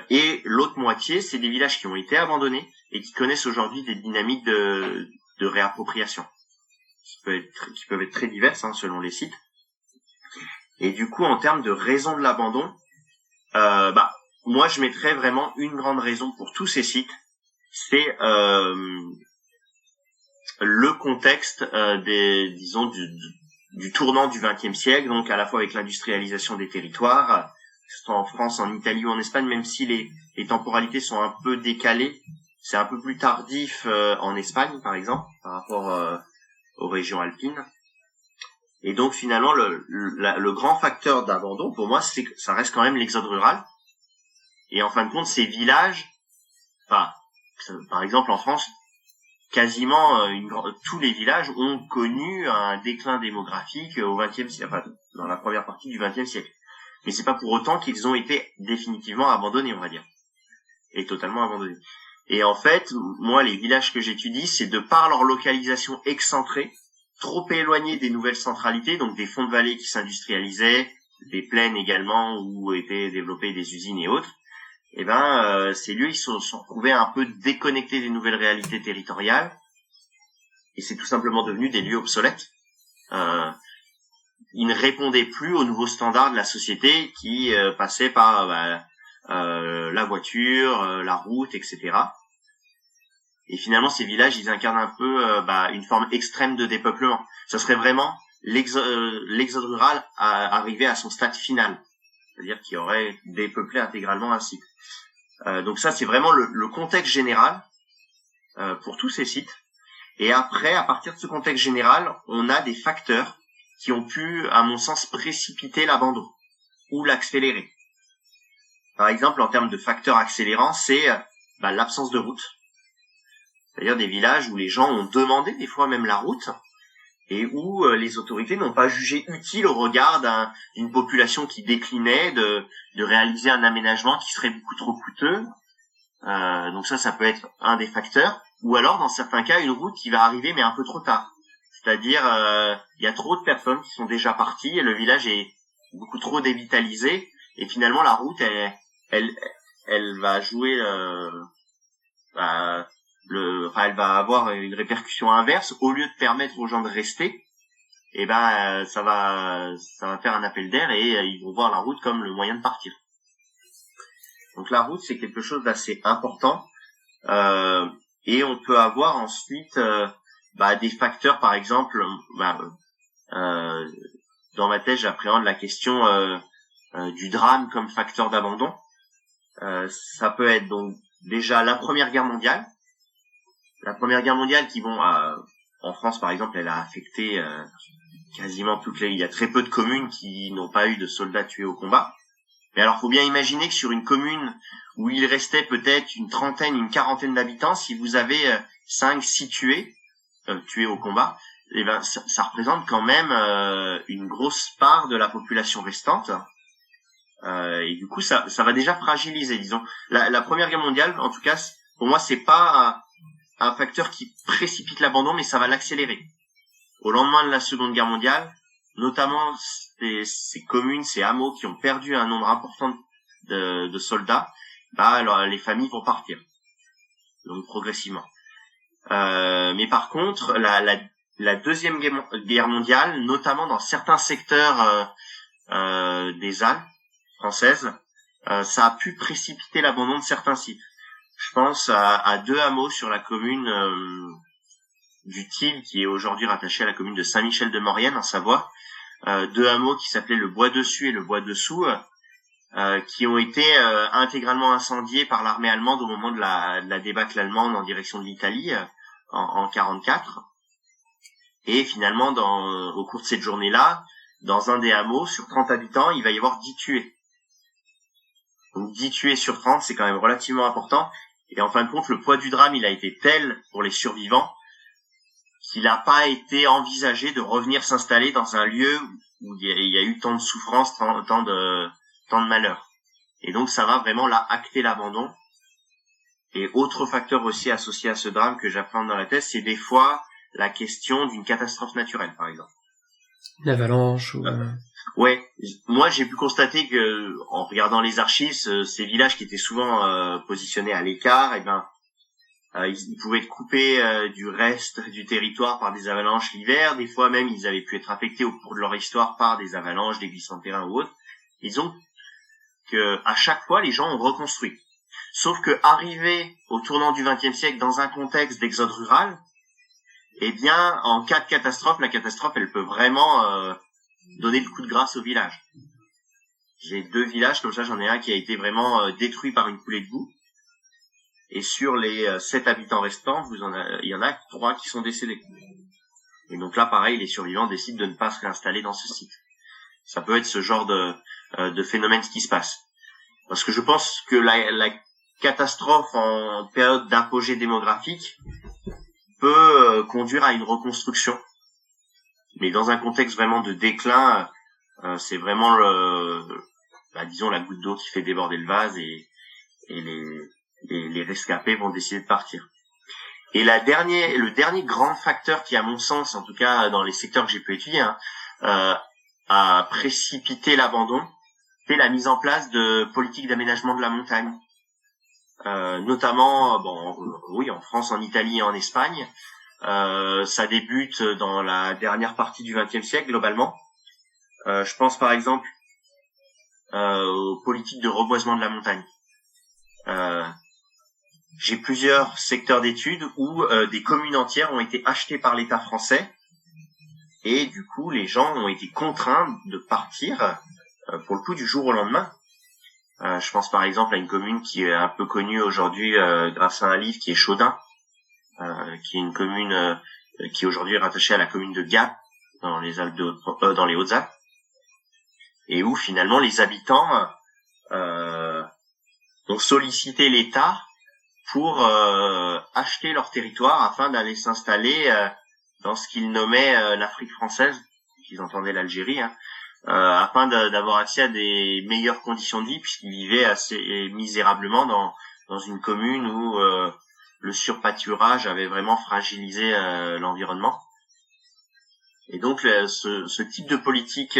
Et l'autre moitié, c'est des villages qui ont été abandonnés et qui connaissent aujourd'hui des dynamiques de réappropriation qui peuvent être très diverses selon les sites. Et du coup, en termes de raison de l'abandon, moi je mettrais vraiment une grande raison pour tous ces sites. C'est le contexte du tournant du XXe siècle, donc à la fois avec l'industrialisation des territoires, que ce soit en France, en Italie ou en Espagne, même si les temporalités sont un peu décalées, c'est un peu plus tardif en Espagne par exemple, par rapport aux régions alpines. Et donc finalement le grand facteur d'abandon pour moi, c'est que ça reste quand même l'exode rural. Et en fin de compte, ces villages, par exemple en France, quasiment tous les villages ont connu un déclin démographique au XXe siècle, dans la première partie du XXe siècle. Mais c'est pas pour autant qu'ils ont été définitivement abandonnés, on va dire, et totalement abandonnés. Et en fait, moi, les villages que j'étudie, c'est de par leur localisation excentrée, trop éloignés des nouvelles centralités, donc des fonds de vallée qui s'industrialisaient, des plaines également où étaient développées des usines et autres. Ces lieux, ils se sont retrouvés un peu déconnectés des nouvelles réalités territoriales, et c'est tout simplement devenu des lieux obsolètes. Ils ne répondaient plus aux nouveaux standards de la société qui passaient par la voiture, la route, etc. Et finalement, ces villages, ils incarnent un peu une forme extrême de dépeuplement. Ça serait vraiment l'exode rural arrivé à son stade final. c'est-à-dire qui aurait dépeuplé intégralement un site. Donc ça, c'est vraiment le contexte général pour tous ces sites. Et après, à partir de ce contexte général, on a des facteurs qui ont pu, à mon sens, précipiter l'abandon ou l'accélérer. Par exemple, en termes de facteurs accélérants, c'est l'absence de route. C'est-à-dire des villages où les gens ont demandé des fois même la route et où les autorités n'ont pas jugé utile au regard d'une population qui déclinait de réaliser un aménagement qui serait beaucoup trop coûteux. Donc ça peut être un des facteurs. Ou alors, dans certains cas, une route qui va arriver mais un peu trop tard. C'est-à-dire, il y a trop de personnes qui sont déjà parties et le village est beaucoup trop dévitalisé. Et finalement, la route, elle va jouer, elle va avoir une répercussion inverse. Au lieu de permettre aux gens de rester, ça va faire un appel d'air et ils vont voir la route comme le moyen de partir. Donc la route, c'est quelque chose d'assez important. Et on peut avoir ensuite des facteurs, par exemple, dans ma thèse, j'appréhende la question du drame comme facteur d'abandon. Ça peut être donc déjà la Première Guerre mondiale. La Première Guerre mondiale qui en France par exemple, elle a affecté quasiment il y a très peu de communes qui n'ont pas eu de soldats tués au combat. Mais alors, faut bien imaginer que sur une commune où il restait peut-être une trentaine, une quarantaine d'habitants, si vous avez 5-6 tués au combat, ça représente quand même une grosse part de la population restante. Et du coup, ça va déjà fragiliser, disons. La Première Guerre mondiale, en tout cas, pour moi, c'est pas un facteur qui précipite l'abandon, mais ça va l'accélérer. Au lendemain de la Seconde Guerre mondiale, notamment ces communes, ces hameaux qui ont perdu un nombre important de soldats, alors les familles vont partir, donc progressivement. Mais par contre, la Deuxième Guerre mondiale, notamment dans certains secteurs des Alpes françaises, ça a pu précipiter l'abandon de certains sites. Je pense à 2 hameaux sur la commune du Thil, qui est aujourd'hui rattaché à la commune de Saint-Michel-de-Maurienne, en Savoie. 2 hameaux qui s'appelaient le Bois Dessus et le Bois Dessous, qui ont été intégralement incendiés par l'armée allemande au moment de la débâcle allemande en direction de l'Italie en 44. Et finalement, au cours de cette journée-là, dans un des hameaux, sur 30 habitants, il va y avoir 10 tués. Donc 10 tués sur 30, c'est quand même relativement important. Et en fin de compte, le poids du drame, il a été tel pour les survivants qu'il n'a pas été envisagé de revenir s'installer dans un lieu où il y a eu tant de souffrance, tant de malheur. Et donc ça va vraiment acter l'abandon. Et autre facteur aussi associé à ce drame que j'apprends dans la thèse, c'est des fois la question d'une catastrophe naturelle, par exemple. Une avalanche ou... Ouais, moi j'ai pu constater que en regardant les archives, ces villages qui étaient souvent positionnés à l'écart, ils pouvaient être coupés du reste du territoire par des avalanches l'hiver. Des fois même, ils avaient pu être affectés au cours de leur histoire par des avalanches, des glissements de terrain ou autres. Disons que à chaque fois, les gens ont reconstruit. Sauf que arrivé au tournant du XXe siècle dans un contexte d'exode rural, en cas de catastrophe, la catastrophe, elle peut vraiment donner le coup de grâce au village. J'ai 2 villages comme ça, j'en ai un qui a été vraiment détruit par une coulée de boue. Et sur les 7 habitants restants, il y en a 3 qui sont décédés. Et donc là, pareil, les survivants décident de ne pas se réinstaller dans ce site. Ça peut être ce genre de phénomène qui se passe. Parce que je pense que la catastrophe en période d'apogée démographique peut conduire à une reconstruction. Mais dans un contexte vraiment de déclin, c'est vraiment disons la goutte d'eau qui fait déborder le vase et les rescapés vont décider de partir. Et le dernier grand facteur qui, à mon sens, en tout cas dans les secteurs que j'ai pu étudier, a précipité l'abandon, c'est la mise en place de politiques d'aménagement de la montagne. Notamment, en France, en Italie et en Espagne. Ça débute dans la dernière partie du XXe siècle, globalement. Je pense par exemple aux politiques de reboisement de la montagne. J'ai plusieurs secteurs d'études où des communes entières ont été achetées par l'État français et du coup les gens ont été contraints de partir pour le coup du jour au lendemain. Je pense par exemple à une commune qui est un peu connue aujourd'hui grâce à un livre, qui est Chaudun, qui est une commune qui aujourd'hui est rattachée à la commune de Gap dans les Alpes dans les Hautes-Alpes, et où finalement les habitants ont sollicité l'État pour acheter leur territoire afin d'aller s'installer dans ce qu'ils nommaient l'Afrique française, qu'ils entendaient l'Algérie, afin d'avoir accès à des meilleures conditions de vie, puisqu'ils vivaient assez misérablement dans une commune où le surpâturage avait vraiment fragilisé l'environnement. Et donc ce type de politique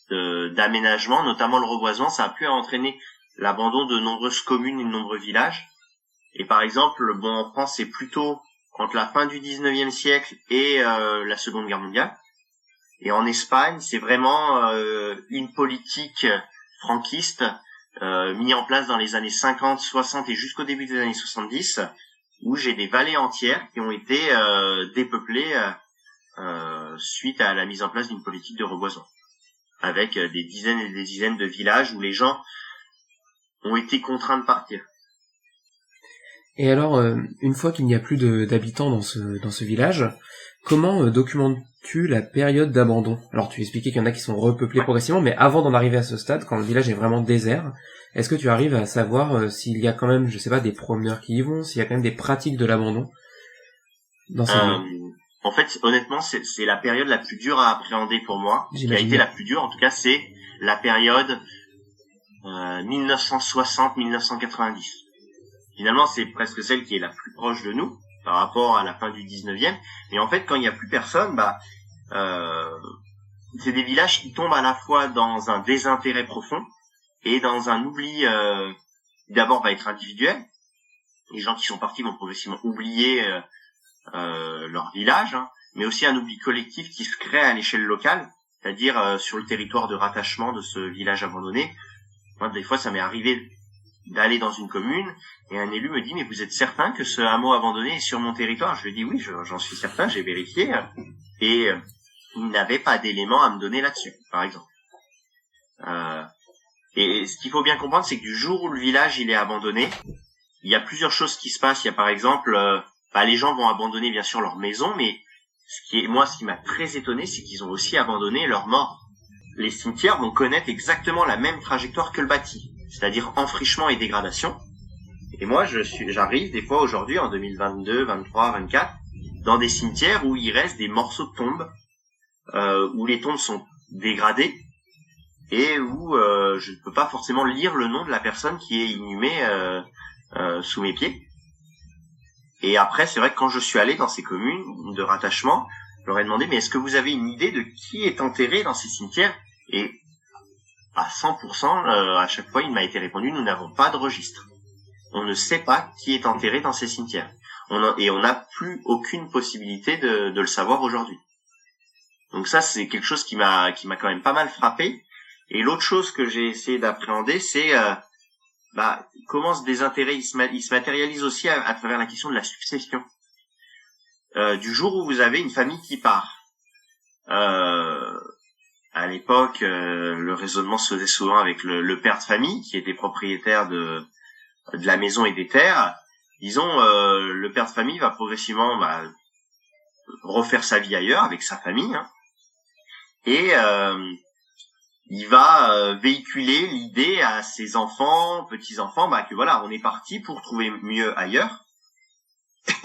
d'aménagement, notamment le reboisement, ça a pu entraîner l'abandon de nombreuses communes et de nombreux villages. Et par exemple, en France, c'est plutôt entre la fin du 19e siècle et la Seconde Guerre mondiale. Et en Espagne, c'est vraiment une politique franquiste mise en place dans les années 50, 60 et jusqu'au début des années 70, où j'ai des vallées entières qui ont été dépeuplées suite à la mise en place d'une politique de reboisement, avec des dizaines et des dizaines de villages où les gens ont été contraints de partir. Et alors, une fois qu'il n'y a plus d'habitants dans ce village, comment documentes-tu la période d'abandon? Alors, tu expliquais qu'il y en a qui sont repeuplés progressivement, mais avant d'en arriver à ce stade, quand le village est vraiment désert, est-ce que tu arrives à savoir s'il y a quand même, je sais pas, des promeneurs qui y vont, s'il y a quand même des pratiques de l'abandon dans ces En fait, honnêtement, c'est la période la plus dure à appréhender pour moi. Ce qui a été la plus dure, en tout cas, c'est la période 1960-1990. Finalement, c'est presque celle qui est la plus proche de nous par rapport à la fin du 19e. Mais en fait, quand il n'y a plus personne, c'est des villages qui tombent à la fois dans un désintérêt profond et dans un oubli, d'abord va être individuel. Les gens qui sont partis vont progressivement oublier leur village, mais aussi un oubli collectif qui se crée à l'échelle locale, c'est-à-dire sur le territoire de rattachement de ce village abandonné. Moi, des fois, ça m'est arrivé d'aller dans une commune et un élu me dit: mais vous êtes certain que ce hameau abandonné est sur mon territoire? Je lui dis: oui, j'en suis certain, j'ai vérifié, et il n'avait pas d'éléments à me donner là-dessus, par exemple. Et ce qu'il faut bien comprendre, c'est que du jour où le village il est abandonné, il y a plusieurs choses qui se passent. Il y a par exemple, les gens vont abandonner bien sûr leur maison, mais ce qui m'a très étonné, c'est qu'ils ont aussi abandonné leurs morts. Les cimetières vont connaître exactement la même trajectoire que le bâti, c'est-à-dire enfrichement et dégradation. Et moi, j'arrive des fois aujourd'hui, en 2022, 23, 24, dans des cimetières où il reste des morceaux de tombes, où les tombes sont dégradées, et où je ne peux pas forcément lire le nom de la personne qui est inhumée sous mes pieds. Et après, c'est vrai que quand je suis allé dans ces communes de rattachement, je leur ai demandé: mais est-ce que vous avez une idée de qui est enterré dans ces cimetières? Et à 100%, à chaque fois, il m'a été répondu: nous n'avons pas de registre. On ne sait pas qui est enterré dans ces cimetières. Et on n'a plus aucune possibilité de le savoir aujourd'hui. Donc ça, c'est quelque chose qui m'a quand même pas mal frappé. Et l'autre chose que j'ai essayé d'appréhender, c'est comment ce désintérêt il se matérialise aussi à travers la question de la succession. Du jour où vous avez une famille qui part, à l'époque, le raisonnement se faisait souvent avec le père de famille qui était propriétaire de la maison et des terres. Disons, le père de famille va progressivement refaire sa vie ailleurs avec sa famille, et il va véhiculer l'idée à ses enfants, petits-enfants, que voilà, on est parti pour trouver mieux ailleurs,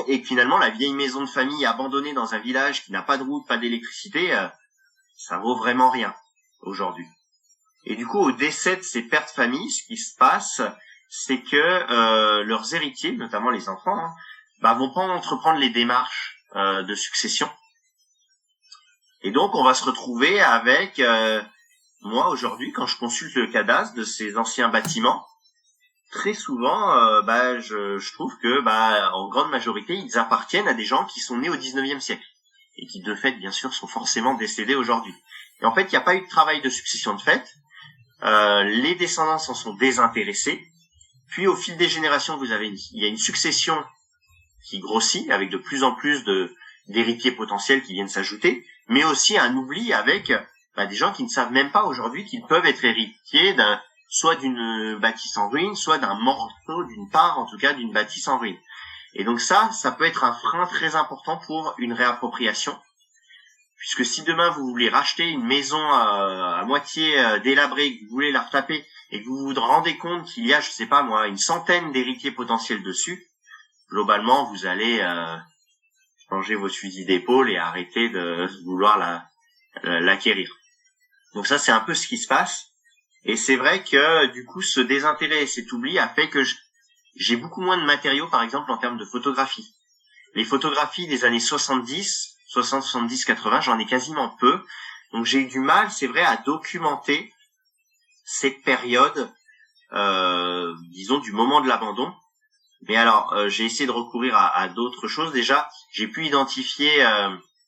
et que finalement la vieille maison de famille abandonnée dans un village qui n'a pas de route, pas d'électricité, ça vaut vraiment rien aujourd'hui. Et du coup, au décès de ces pères de famille, ce qui se passe, c'est que leurs héritiers, notamment les enfants, vont pas entreprendre les démarches de succession. Et donc, on va se retrouver avec, moi aujourd'hui, quand je consulte le cadastre de ces anciens bâtiments, très souvent, je trouve que, en grande majorité, ils appartiennent à des gens qui sont nés au 19e siècle et qui, de fait, bien sûr, sont forcément décédés aujourd'hui. Et en fait, il n'y a pas eu de travail de succession de fait. Les descendants s'en sont désintéressés. Puis, au fil des générations, il y a une succession qui grossit avec de plus en plus d'héritiers potentiels qui viennent s'ajouter, mais aussi un oubli avec des gens qui ne savent même pas aujourd'hui qu'ils peuvent être héritiers soit d'une bâtisse en ruine, soit d'un morceau, d'une part en tout cas d'une bâtisse en ruine. Et donc ça peut être un frein très important pour une réappropriation, puisque si demain vous voulez racheter une maison à moitié délabrée, que vous voulez la retaper, et que vous vous rendez compte qu'il y a, je sais pas moi, une centaine d'héritiers potentiels dessus, globalement vous allez changer vos fusils d'épaule et arrêter de vouloir l'acquérir. Donc ça c'est un peu ce qui se passe. Et c'est vrai que du coup ce désintérêt et cet oubli a fait que j'ai beaucoup moins de matériaux, par exemple en termes de photographie. Les photographies des années 70, 80, j'en ai quasiment peu. Donc j'ai eu du mal, c'est vrai, à documenter cette période, disons du moment de l'abandon. Mais alors j'ai essayé de recourir à d'autres choses. Déjà, j'ai pu identifier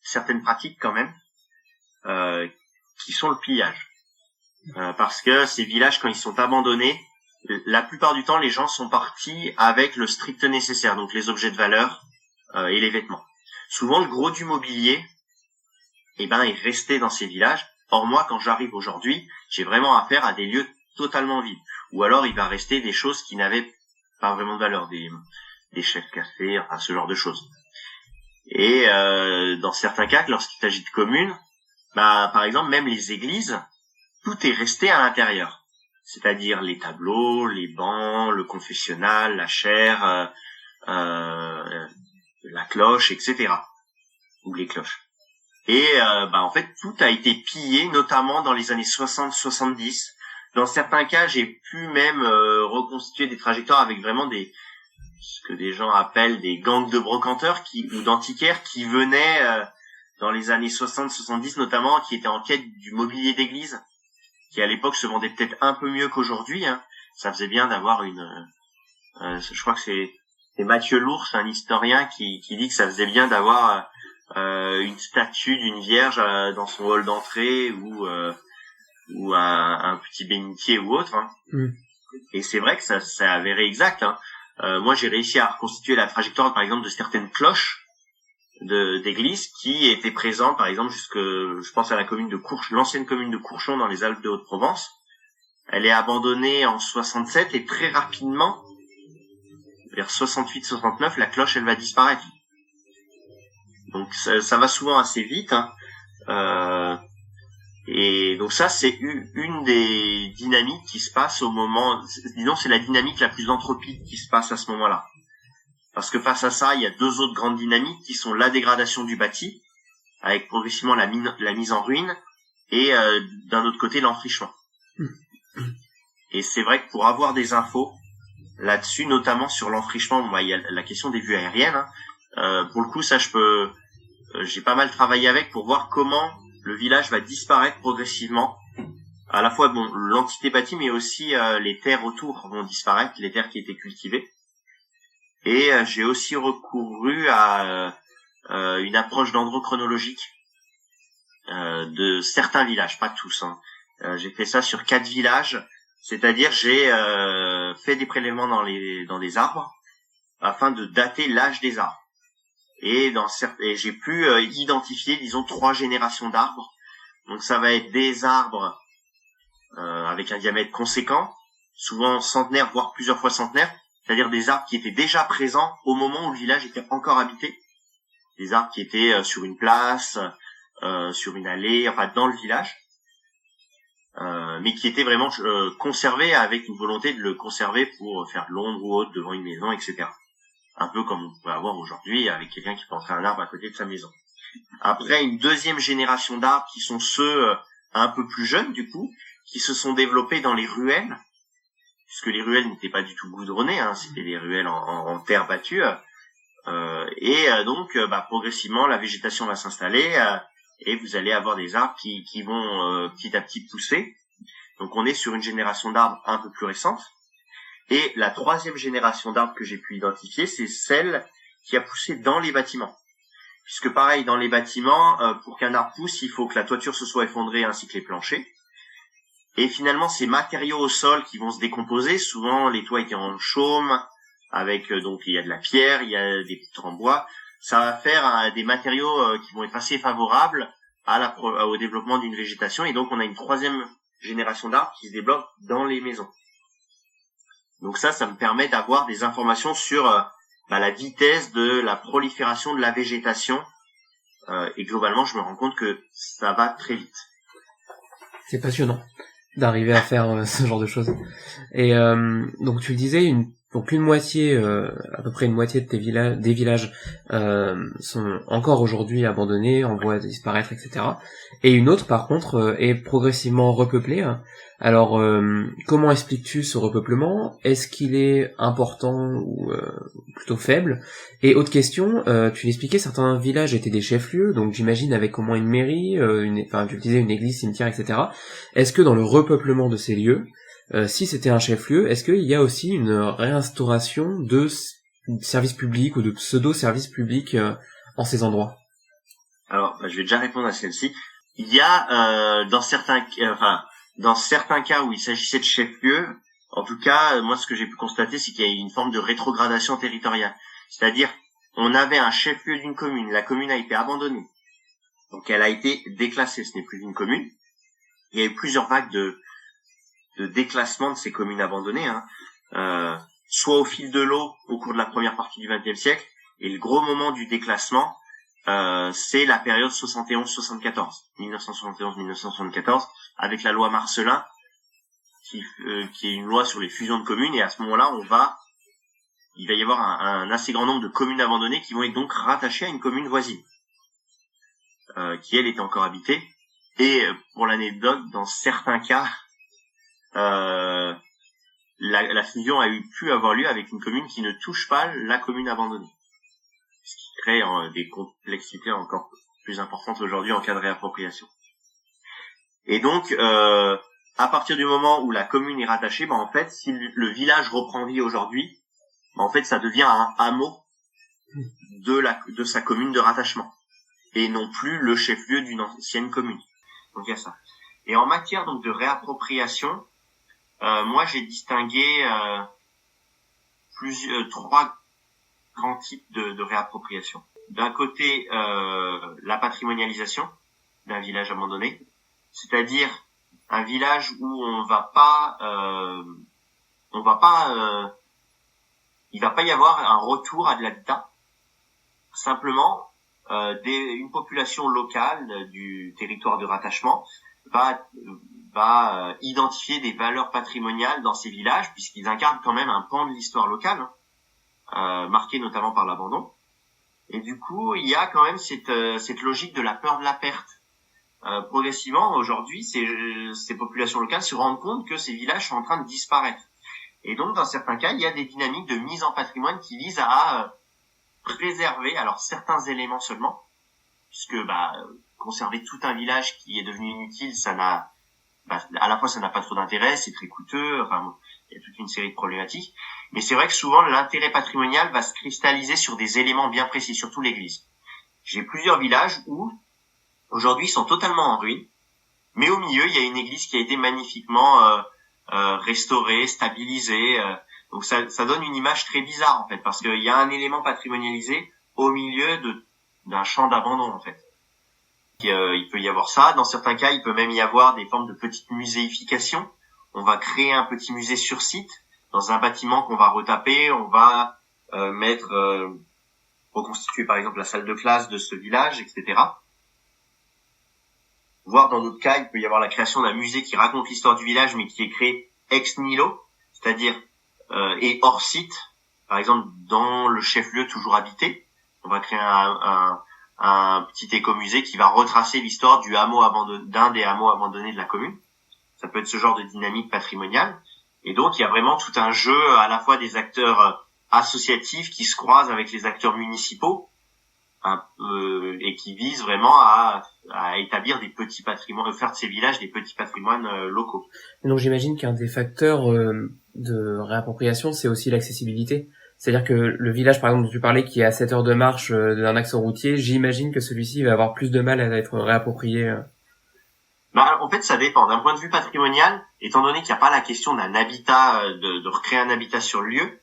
certaines pratiques quand même, qui sont le pillage. Parce que ces villages, quand ils sont abandonnés, la plupart du temps, les gens sont partis avec le strict nécessaire, donc les objets de valeur et les vêtements. Souvent, le gros du mobilier, est resté dans ces villages. Or, moi, quand j'arrive aujourd'hui, j'ai vraiment affaire à des lieux totalement vides. Ou alors, il va rester des choses qui n'avaient pas vraiment de valeur, des chefs cafés, enfin, ce genre de choses. Et dans certains cas, lorsqu'il s'agit de communes, par exemple, même les églises, tout est resté à l'intérieur. C'est-à-dire les tableaux, les bancs, le confessionnal, la chaire, la cloche, etc. Ou les cloches. Et en fait, tout a été pillé, notamment dans les années 60-70. Dans certains cas, j'ai pu même reconstituer des trajectoires avec vraiment ce que des gens appellent des gangs de brocanteurs ou d'antiquaires qui venaient dans les années 60-70 notamment, qui étaient en quête du mobilier d'église, qui à l'époque se vendait peut-être un peu mieux qu'aujourd'hui. Ça faisait bien d'avoir je crois que c'est Mathieu Lours, un historien, qui dit que ça faisait bien d'avoir une statue d'une vierge dans son hall d'entrée ou un petit bénitier ou autre. Et c'est vrai que ça s'est avéré exact. Moi, j'ai réussi à reconstituer la trajectoire, par exemple, de certaines cloches d'églises qui étaient présentes, par exemple, je pense à la commune de l'ancienne commune de Courchon dans les Alpes de Haute-Provence. Elle est abandonnée en 67 et très rapidement, vers 68-69, la cloche, elle va disparaître. Donc ça va souvent assez vite. Et donc ça, c'est une des dynamiques qui se passe au moment, disons, c'est la dynamique la plus anthropique qui se passe à ce moment-là. Parce que face à ça, il y a deux autres grandes dynamiques qui sont la dégradation du bâti, avec progressivement la mise en ruine, et d'un autre côté, l'enfrichement. Et c'est vrai que pour avoir des infos là-dessus, notamment sur l'enfrichement, il y a la question des vues aériennes. Pour le coup, ça, j'ai pas mal travaillé avec pour voir comment le village va disparaître progressivement. À la fois, l'entité bâtie, mais aussi les terres autour vont disparaître, les terres qui étaient cultivées. Et j'ai aussi recouru à une approche dendrochronologique de certains villages, pas tous. J'ai fait ça sur 4 villages, c'est-à-dire j'ai fait des prélèvements dans des arbres afin de dater l'âge des arbres. Et j'ai pu identifier, disons, 3 générations d'arbres. Donc ça va être des arbres avec un diamètre conséquent, souvent centenaire, voire plusieurs fois centenaire, c'est-à-dire des arbres qui étaient déjà présents au moment où le village était encore habité, des arbres qui étaient sur une place, sur une allée, enfin dans le village, mais qui étaient vraiment conservés avec une volonté de le conserver pour faire de l'ombre ou autre devant une maison, etc. Un peu comme on peut avoir aujourd'hui avec quelqu'un qui planterait un arbre à côté de sa maison. Après, une deuxième génération d'arbres qui sont ceux un peu plus jeunes du coup, qui se sont développés dans les ruelles, puisque les ruelles n'étaient pas du tout goudronnées, c'était des ruelles en terre battue, donc progressivement la végétation va s'installer et vous allez avoir des arbres qui vont petit à petit pousser. Donc on est sur une génération d'arbres un peu plus récente. Et la troisième génération d'arbres que j'ai pu identifier, c'est celle qui a poussé dans les bâtiments. Puisque pareil, dans les bâtiments, pour qu'un arbre pousse, il faut que la toiture se soit effondrée ainsi que les planchers. Et finalement, ces matériaux au sol qui vont se décomposer, souvent les toits étaient en chaume, avec donc il y a de la pierre, il y a des poutres en bois, ça va faire des matériaux qui vont être assez favorables au développement d'une végétation, et donc on a une troisième génération d'arbres qui se développe dans les maisons. Donc ça me permet d'avoir des informations sur la vitesse de la prolifération de la végétation, et globalement je me rends compte que ça va très vite. C'est passionnant d'arriver à faire ce genre de choses. Et donc tu le disais, donc une moitié, à peu près une moitié de des villages sont encore aujourd'hui abandonnés, en voie de disparaître, etc. Et une autre, par contre, est progressivement repeuplée. Alors, comment expliques-tu ce repeuplement? Est-ce qu'il est important ou plutôt faible? Et autre question, tu l'expliquais, certains villages étaient des chefs-lieux, donc j'imagine avec au moins une mairie, tu le disais, une église, cimetière, etc. Est-ce que dans le repeuplement de ces lieux, si c'était un chef-lieu, est-ce qu'il y a aussi une réinstauration de services publics ou de pseudo-services publics en ces endroits? Alors, je vais déjà répondre à celle-ci. Il y a dans certains cas où il s'agissait de chef-lieu, en tout cas, moi ce que j'ai pu constater, c'est qu'il y a une forme de rétrogradation territoriale. C'est-à-dire, on avait un chef-lieu d'une commune, la commune a été abandonnée, donc elle a été déclassée, ce n'est plus une commune. Il y a eu plusieurs vagues de déclassement de ces communes abandonnées, soit au fil de l'eau au cours de la première partie du XXe siècle, et le gros moment du déclassement, c'est la période 1971-1974, avec la loi Marcellin, qui est une loi sur les fusions de communes, et à ce moment-là, il va y avoir un assez grand nombre de communes abandonnées qui vont être donc rattachées à une commune voisine, qui elle est encore habitée. Et pour l'anecdote, dans certains cas, la fusion a pu avoir lieu avec une commune qui ne touche pas la commune abandonnée, ce qui crée des complexités encore plus importantes aujourd'hui en cas de réappropriation. Et donc, à partir du moment où la commune est rattachée, en fait, si le village reprend vie aujourd'hui, en fait, ça devient un hameau de sa commune de rattachement, et non plus le chef-lieu d'une ancienne commune. Donc il y a ça. Et en matière donc de réappropriation, moi j'ai distingué trois grands types de réappropriation. D'un côté, la patrimonialisation d'un village abandonné, c'est-à-dire un village où il va pas y avoir un retour à de l'habitat. Simplement, une population locale du territoire de rattachement va identifier des valeurs patrimoniales dans ces villages, puisqu'ils incarnent quand même un pan de l'histoire locale, marqué notamment par l'abandon. Et du coup, il y a quand même cette logique de la peur de la perte. Progressivement, aujourd'hui, ces populations locales se rendent compte que ces villages sont en train de disparaître. Et donc, dans certains cas, il y a des dynamiques de mise en patrimoine qui visent à préserver, alors certains éléments seulement, puisque conserver tout un village qui est devenu inutile, à la fois ça n'a pas trop d'intérêt, c'est très coûteux, il y a toute une série de problématiques. Mais c'est vrai que souvent l'intérêt patrimonial va se cristalliser sur des éléments bien précis, surtout l'église. J'ai plusieurs villages où aujourd'hui ils sont totalement en ruine, mais au milieu il y a une église qui a été magnifiquement restaurée, stabilisée. Donc ça donne une image très bizarre en fait, parce qu'il y a un élément patrimonialisé au milieu d'un champ d'abandon en fait. Il peut y avoir ça. Dans certains cas, il peut même y avoir des formes de petites muséifications. On va créer un petit musée sur site dans un bâtiment qu'on va retaper. On va reconstituer par exemple la salle de classe de ce village, etc. Voire dans d'autres cas, il peut y avoir la création d'un musée qui raconte l'histoire du village, mais qui est créé ex nihilo, c'est-à-dire et hors site. Par exemple, dans le chef-lieu toujours habité, on va créer un petit écomusée qui va retracer l'histoire d'un des hameaux abandonnés de la commune. Ça peut être ce genre de dynamique patrimoniale. Et donc, il y a vraiment tout un jeu à la fois des acteurs associatifs qui se croisent avec les acteurs municipaux et qui visent vraiment à établir des petits patrimoines, faire de ces villages des petits patrimoines locaux. Donc j'imagine qu'un des facteurs de réappropriation, c'est aussi l'accessibilité. C'est-à-dire que le village, par exemple, dont tu parlais, qui est à 7 heures de marche d'un axe routier, j'imagine que celui-ci va avoir plus de mal à être réapproprié. En fait, ça dépend. D'un point de vue patrimonial, étant donné qu'il n'y a pas la question d'un habitat, de recréer un habitat sur le lieu,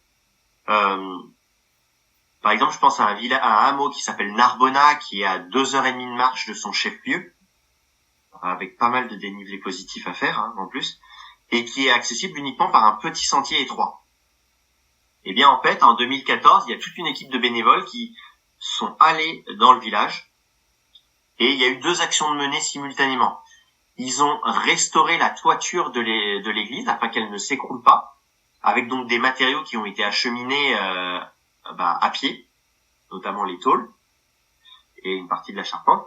par exemple, je pense à un hameau qui s'appelle Narbona, qui est à 2h30 de marche de son chef-lieu. avec pas mal de dénivelé positif à faire, en plus, et qui est accessible uniquement par un petit sentier étroit. Eh bien, en fait, en 2014, il y a toute une équipe de bénévoles qui sont allés dans le village, et il y a eu 2 actions de menées simultanément. Ils ont restauré la toiture de l'église afin qu'elle ne s'écroule pas, avec donc des matériaux qui ont été acheminés à pied, notamment les tôles et une partie de la charpente.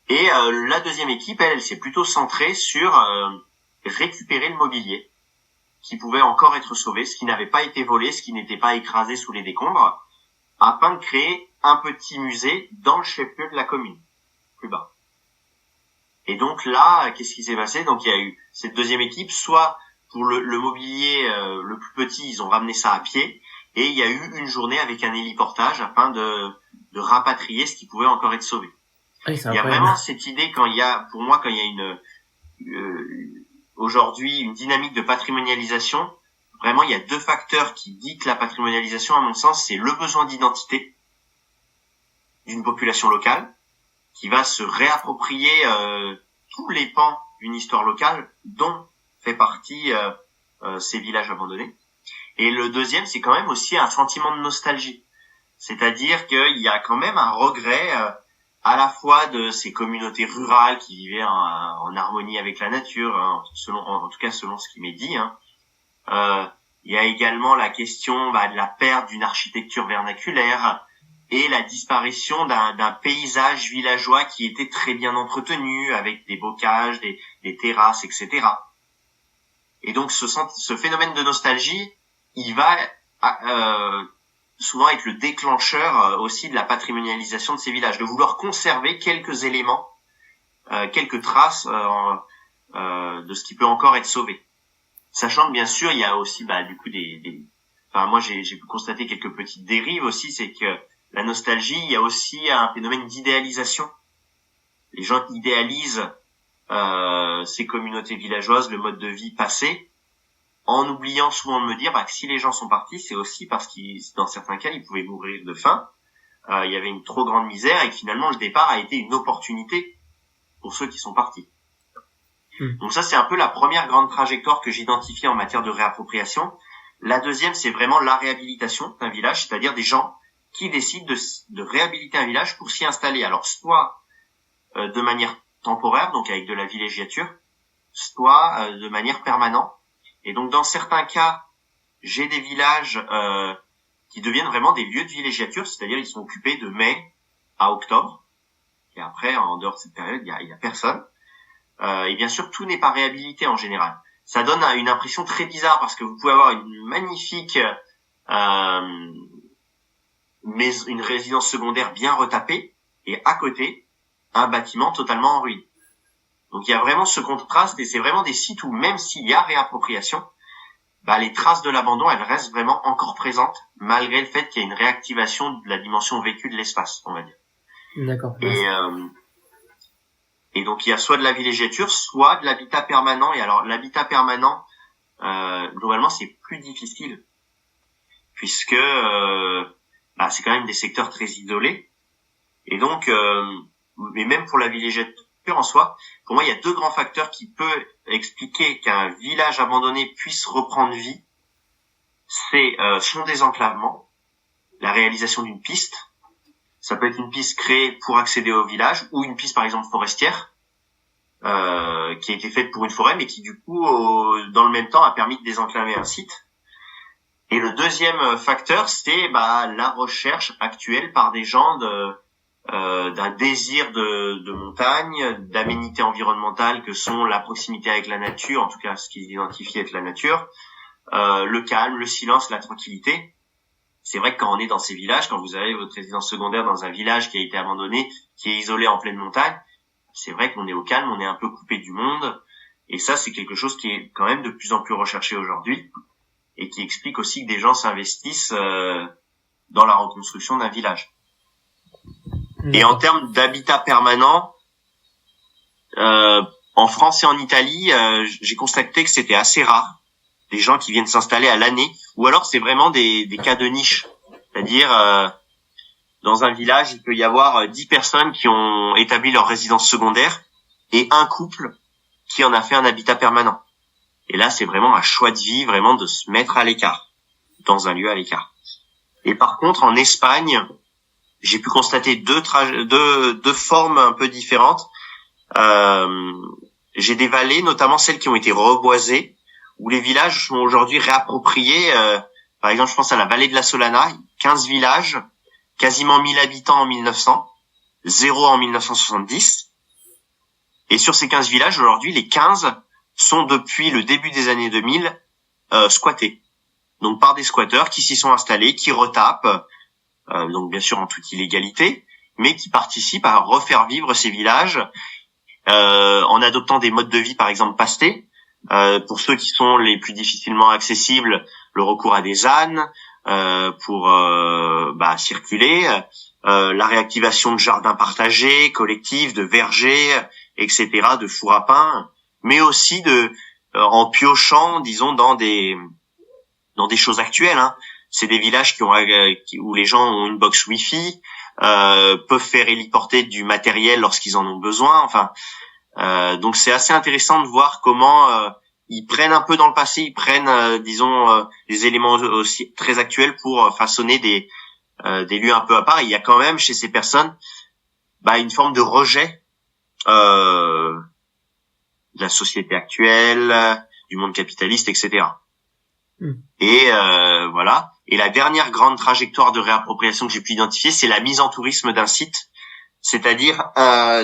Et la deuxième équipe, elle s'est plutôt centrée sur récupérer le mobilier qui pouvait encore être sauvé, ce qui n'avait pas été volé, ce qui n'était pas écrasé sous les décombres, afin de créer un petit musée dans le chef-lieu de la commune, plus bas. Et donc là, qu'est-ce qui s'est passé? Donc il y a eu cette deuxième équipe, soit pour le mobilier le plus petit, ils ont ramené ça à pied, et il y a eu une journée avec un héliportage afin de rapatrier ce qui pouvait encore être sauvé. Oui, il y a vraiment cette idée quand il y a une aujourd'hui une dynamique de patrimonialisation, vraiment il y a 2 facteurs qui dictent la patrimonialisation à mon sens, c'est le besoin d'identité d'une population locale qui va se réapproprier tous les pans d'une histoire locale dont fait partie ces villages abandonnés. Et le deuxième, c'est quand même aussi un sentiment de nostalgie. C'est-à-dire qu'il y a quand même un regret à la fois de ces communautés rurales qui vivaient en harmonie avec la nature, en tout cas selon ce qui m'est dit. Il y a également la question de la perte d'une architecture vernaculaire et la disparition d'un paysage villageois qui était très bien entretenu, avec des bocages, des terrasses, etc. Et donc ce phénomène de nostalgie, il va souvent être le déclencheur aussi de la patrimonialisation de ces villages, de vouloir conserver quelques éléments, quelques traces de ce qui peut encore être sauvé. Sachant que bien sûr, il y a aussi du coup moi j'ai pu constater quelques petites dérives aussi, c'est que la nostalgie, il y a aussi un phénomène d'idéalisation. Les gens idéalisent ces communautés villageoises, le mode de vie passé, en oubliant souvent de me dire que si les gens sont partis, c'est aussi parce qu'ils, dans certains cas, ils pouvaient mourir de faim. Il y avait une trop grande misère et que finalement le départ a été une opportunité pour ceux qui sont partis. Donc ça, c'est un peu la première grande trajectoire que j'identifie en matière de réappropriation. La deuxième, c'est vraiment la réhabilitation d'un village, c'est-à-dire des gens qui décident de réhabiliter un village pour s'y installer. Alors soit de manière temporaire, donc avec de la villégiature, soit de manière permanente. Et donc dans certains cas, j'ai des villages qui deviennent vraiment des lieux de villégiature, c'est-à-dire ils sont occupés de mai à octobre. Et après, en dehors de cette période, il y a personne. Et bien sûr, tout n'est pas réhabilité en général. Ça donne une impression très bizarre parce que vous pouvez avoir une magnifique une résidence secondaire bien retapée et à côté un bâtiment totalement en ruine. Donc il y a vraiment ce contraste et c'est vraiment des sites où même s'il y a réappropriation, les traces de l'abandon elles restent vraiment encore présentes malgré le fait qu'il y a une réactivation de la dimension vécue de l'espace, on va dire. D'accord. Et donc il y a soit de la villégiature, soit de l'habitat permanent. Et alors l'habitat permanent, globalement c'est plus difficile puisque c'est quand même des secteurs très isolés. Et donc, mais même pour la villégiature en soi, pour moi il y a 2 grands facteurs qui peuvent expliquer qu'un village abandonné puisse reprendre vie. C'est son désenclavement, la réalisation d'une piste. Ça peut être une piste créée pour accéder au village ou une piste par exemple forestière qui a été faite pour une forêt mais qui du coup dans le même temps a permis de désenclaver un site. Et le deuxième facteur c'est la recherche actuelle par des gens d'un désir de montagne, d'aménités environnementales que sont la proximité avec la nature, en tout cas ce qu'ils identifient avec la nature, le calme, le silence, la tranquillité. C'est vrai que quand on est dans ces villages, quand vous avez votre résidence secondaire dans un village qui a été abandonné, qui est isolé en pleine montagne, c'est vrai qu'on est au calme, on est un peu coupé du monde. Et ça, c'est quelque chose qui est quand même de plus en plus recherché aujourd'hui et qui explique aussi que des gens s'investissent dans la reconstruction d'un village. Et en termes d'habitat permanent, en France et en Italie, j'ai constaté que c'était assez rare. Des gens qui viennent s'installer à l'année, ou alors c'est vraiment des cas de niche. C'est-à-dire, dans un village, il peut y avoir 10 personnes qui ont établi leur résidence secondaire, et un couple qui en a fait un habitat permanent. Et là, c'est vraiment un choix de vie, vraiment de se mettre à l'écart, dans un lieu à l'écart. Et par contre, en Espagne, j'ai pu constater deux formes un peu différentes. J'ai des vallées, notamment celles qui ont été reboisées, où les villages sont aujourd'hui réappropriés. Par exemple, je pense à la vallée de la Solana, 15 villages, quasiment 1000 habitants en 1900, 0 en 1970. Et sur ces 15 villages, aujourd'hui, les 15 sont depuis le début des années 2000 squattés. Donc par des squatteurs qui s'y sont installés, qui retapent, donc bien sûr en toute illégalité, mais qui participent à refaire vivre ces villages en adoptant des modes de vie, par exemple pastés. Pour ceux qui sont les plus difficilement accessibles, le recours à des ânes pour circuler, la réactivation de jardins partagés, collectifs, de vergers, etc., de fours à pain, mais aussi en piochant, disons, dans des choses actuelles. Hein. C'est des villages où les gens ont une box Wi-Fi, peuvent faire héliporter du matériel lorsqu'ils en ont besoin. Enfin, donc c'est assez intéressant de voir comment ils prennent un peu dans le passé, ils prennent, des éléments aussi très actuels pour façonner des lieux un peu à part. Et il y a quand même chez ces personnes une forme de rejet de la société actuelle, du monde capitaliste, etc. Et voilà. Et la dernière grande trajectoire de réappropriation que j'ai pu identifier, c'est la mise en tourisme d'un site, c'est-à-dire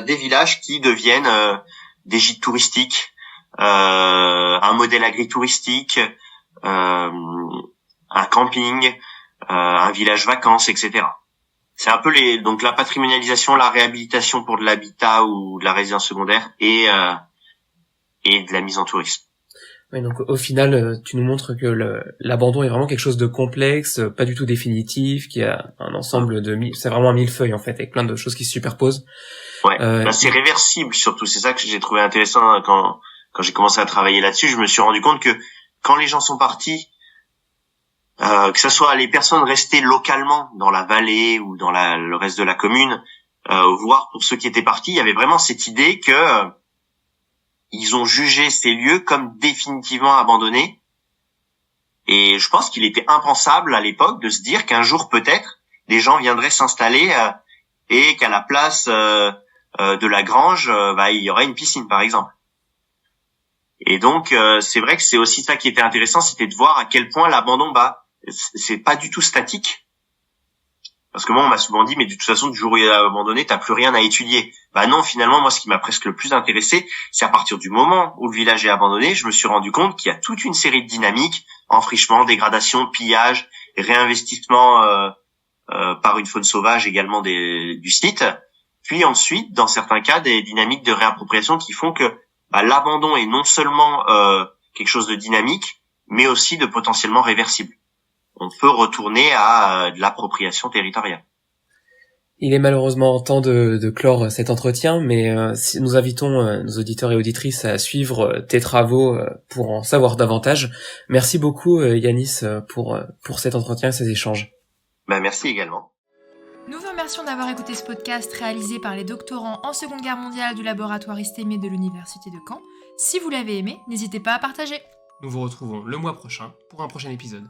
des villages qui deviennent des gîtes touristiques, un modèle agritouristique, un camping, un village vacances, etc. C'est un peu donc la patrimonialisation, la réhabilitation pour de l'habitat ou de la résidence secondaire et de la mise en tourisme. Oui, donc au final, tu nous montres que l'abandon est vraiment quelque chose de complexe, pas du tout définitif, qui a un ensemble c'est vraiment un millefeuille en fait, avec plein de choses qui se superposent. Ouais, c'est réversible surtout. C'est ça que j'ai trouvé intéressant quand j'ai commencé à travailler là-dessus. Je me suis rendu compte que quand les gens sont partis, que ce soit les personnes restées localement dans la vallée ou dans le reste de la commune, voire pour ceux qui étaient partis, il y avait vraiment cette idée que ils ont jugé ces lieux comme définitivement abandonnés. Et je pense qu'il était impensable à l'époque de se dire qu'un jour peut-être des gens viendraient s'installer et qu'à la place de la grange, il y aurait une piscine par exemple. Et donc c'est vrai que c'est aussi ça qui était intéressant, c'était de voir à quel point l'abandon c'est pas du tout statique. Parce que moi, on m'a souvent dit, mais de toute façon, du jour où il est abandonné, t'as plus rien à étudier. Non, finalement, moi, ce qui m'a presque le plus intéressé, c'est à partir du moment où le village est abandonné, je me suis rendu compte qu'il y a toute une série de dynamiques, enfrichement, dégradation, pillage, réinvestissement par une faune sauvage également du site. Puis ensuite, dans certains cas, des dynamiques de réappropriation qui font que l'abandon est non seulement quelque chose de dynamique, mais aussi de potentiellement réversible. On peut retourner à de l'appropriation territoriale. Il est malheureusement temps de clore cet entretien, mais nous invitons nos auditeurs et auditrices à suivre tes travaux pour en savoir davantage. Merci beaucoup Yanis pour cet entretien et ces échanges. Merci également. Nous vous remercions d'avoir écouté ce podcast réalisé par les doctorants en Seconde Guerre mondiale du laboratoire Istémé de l'Université de Caen. Si vous l'avez aimé, n'hésitez pas à partager. Nous vous retrouvons le mois prochain pour un prochain épisode.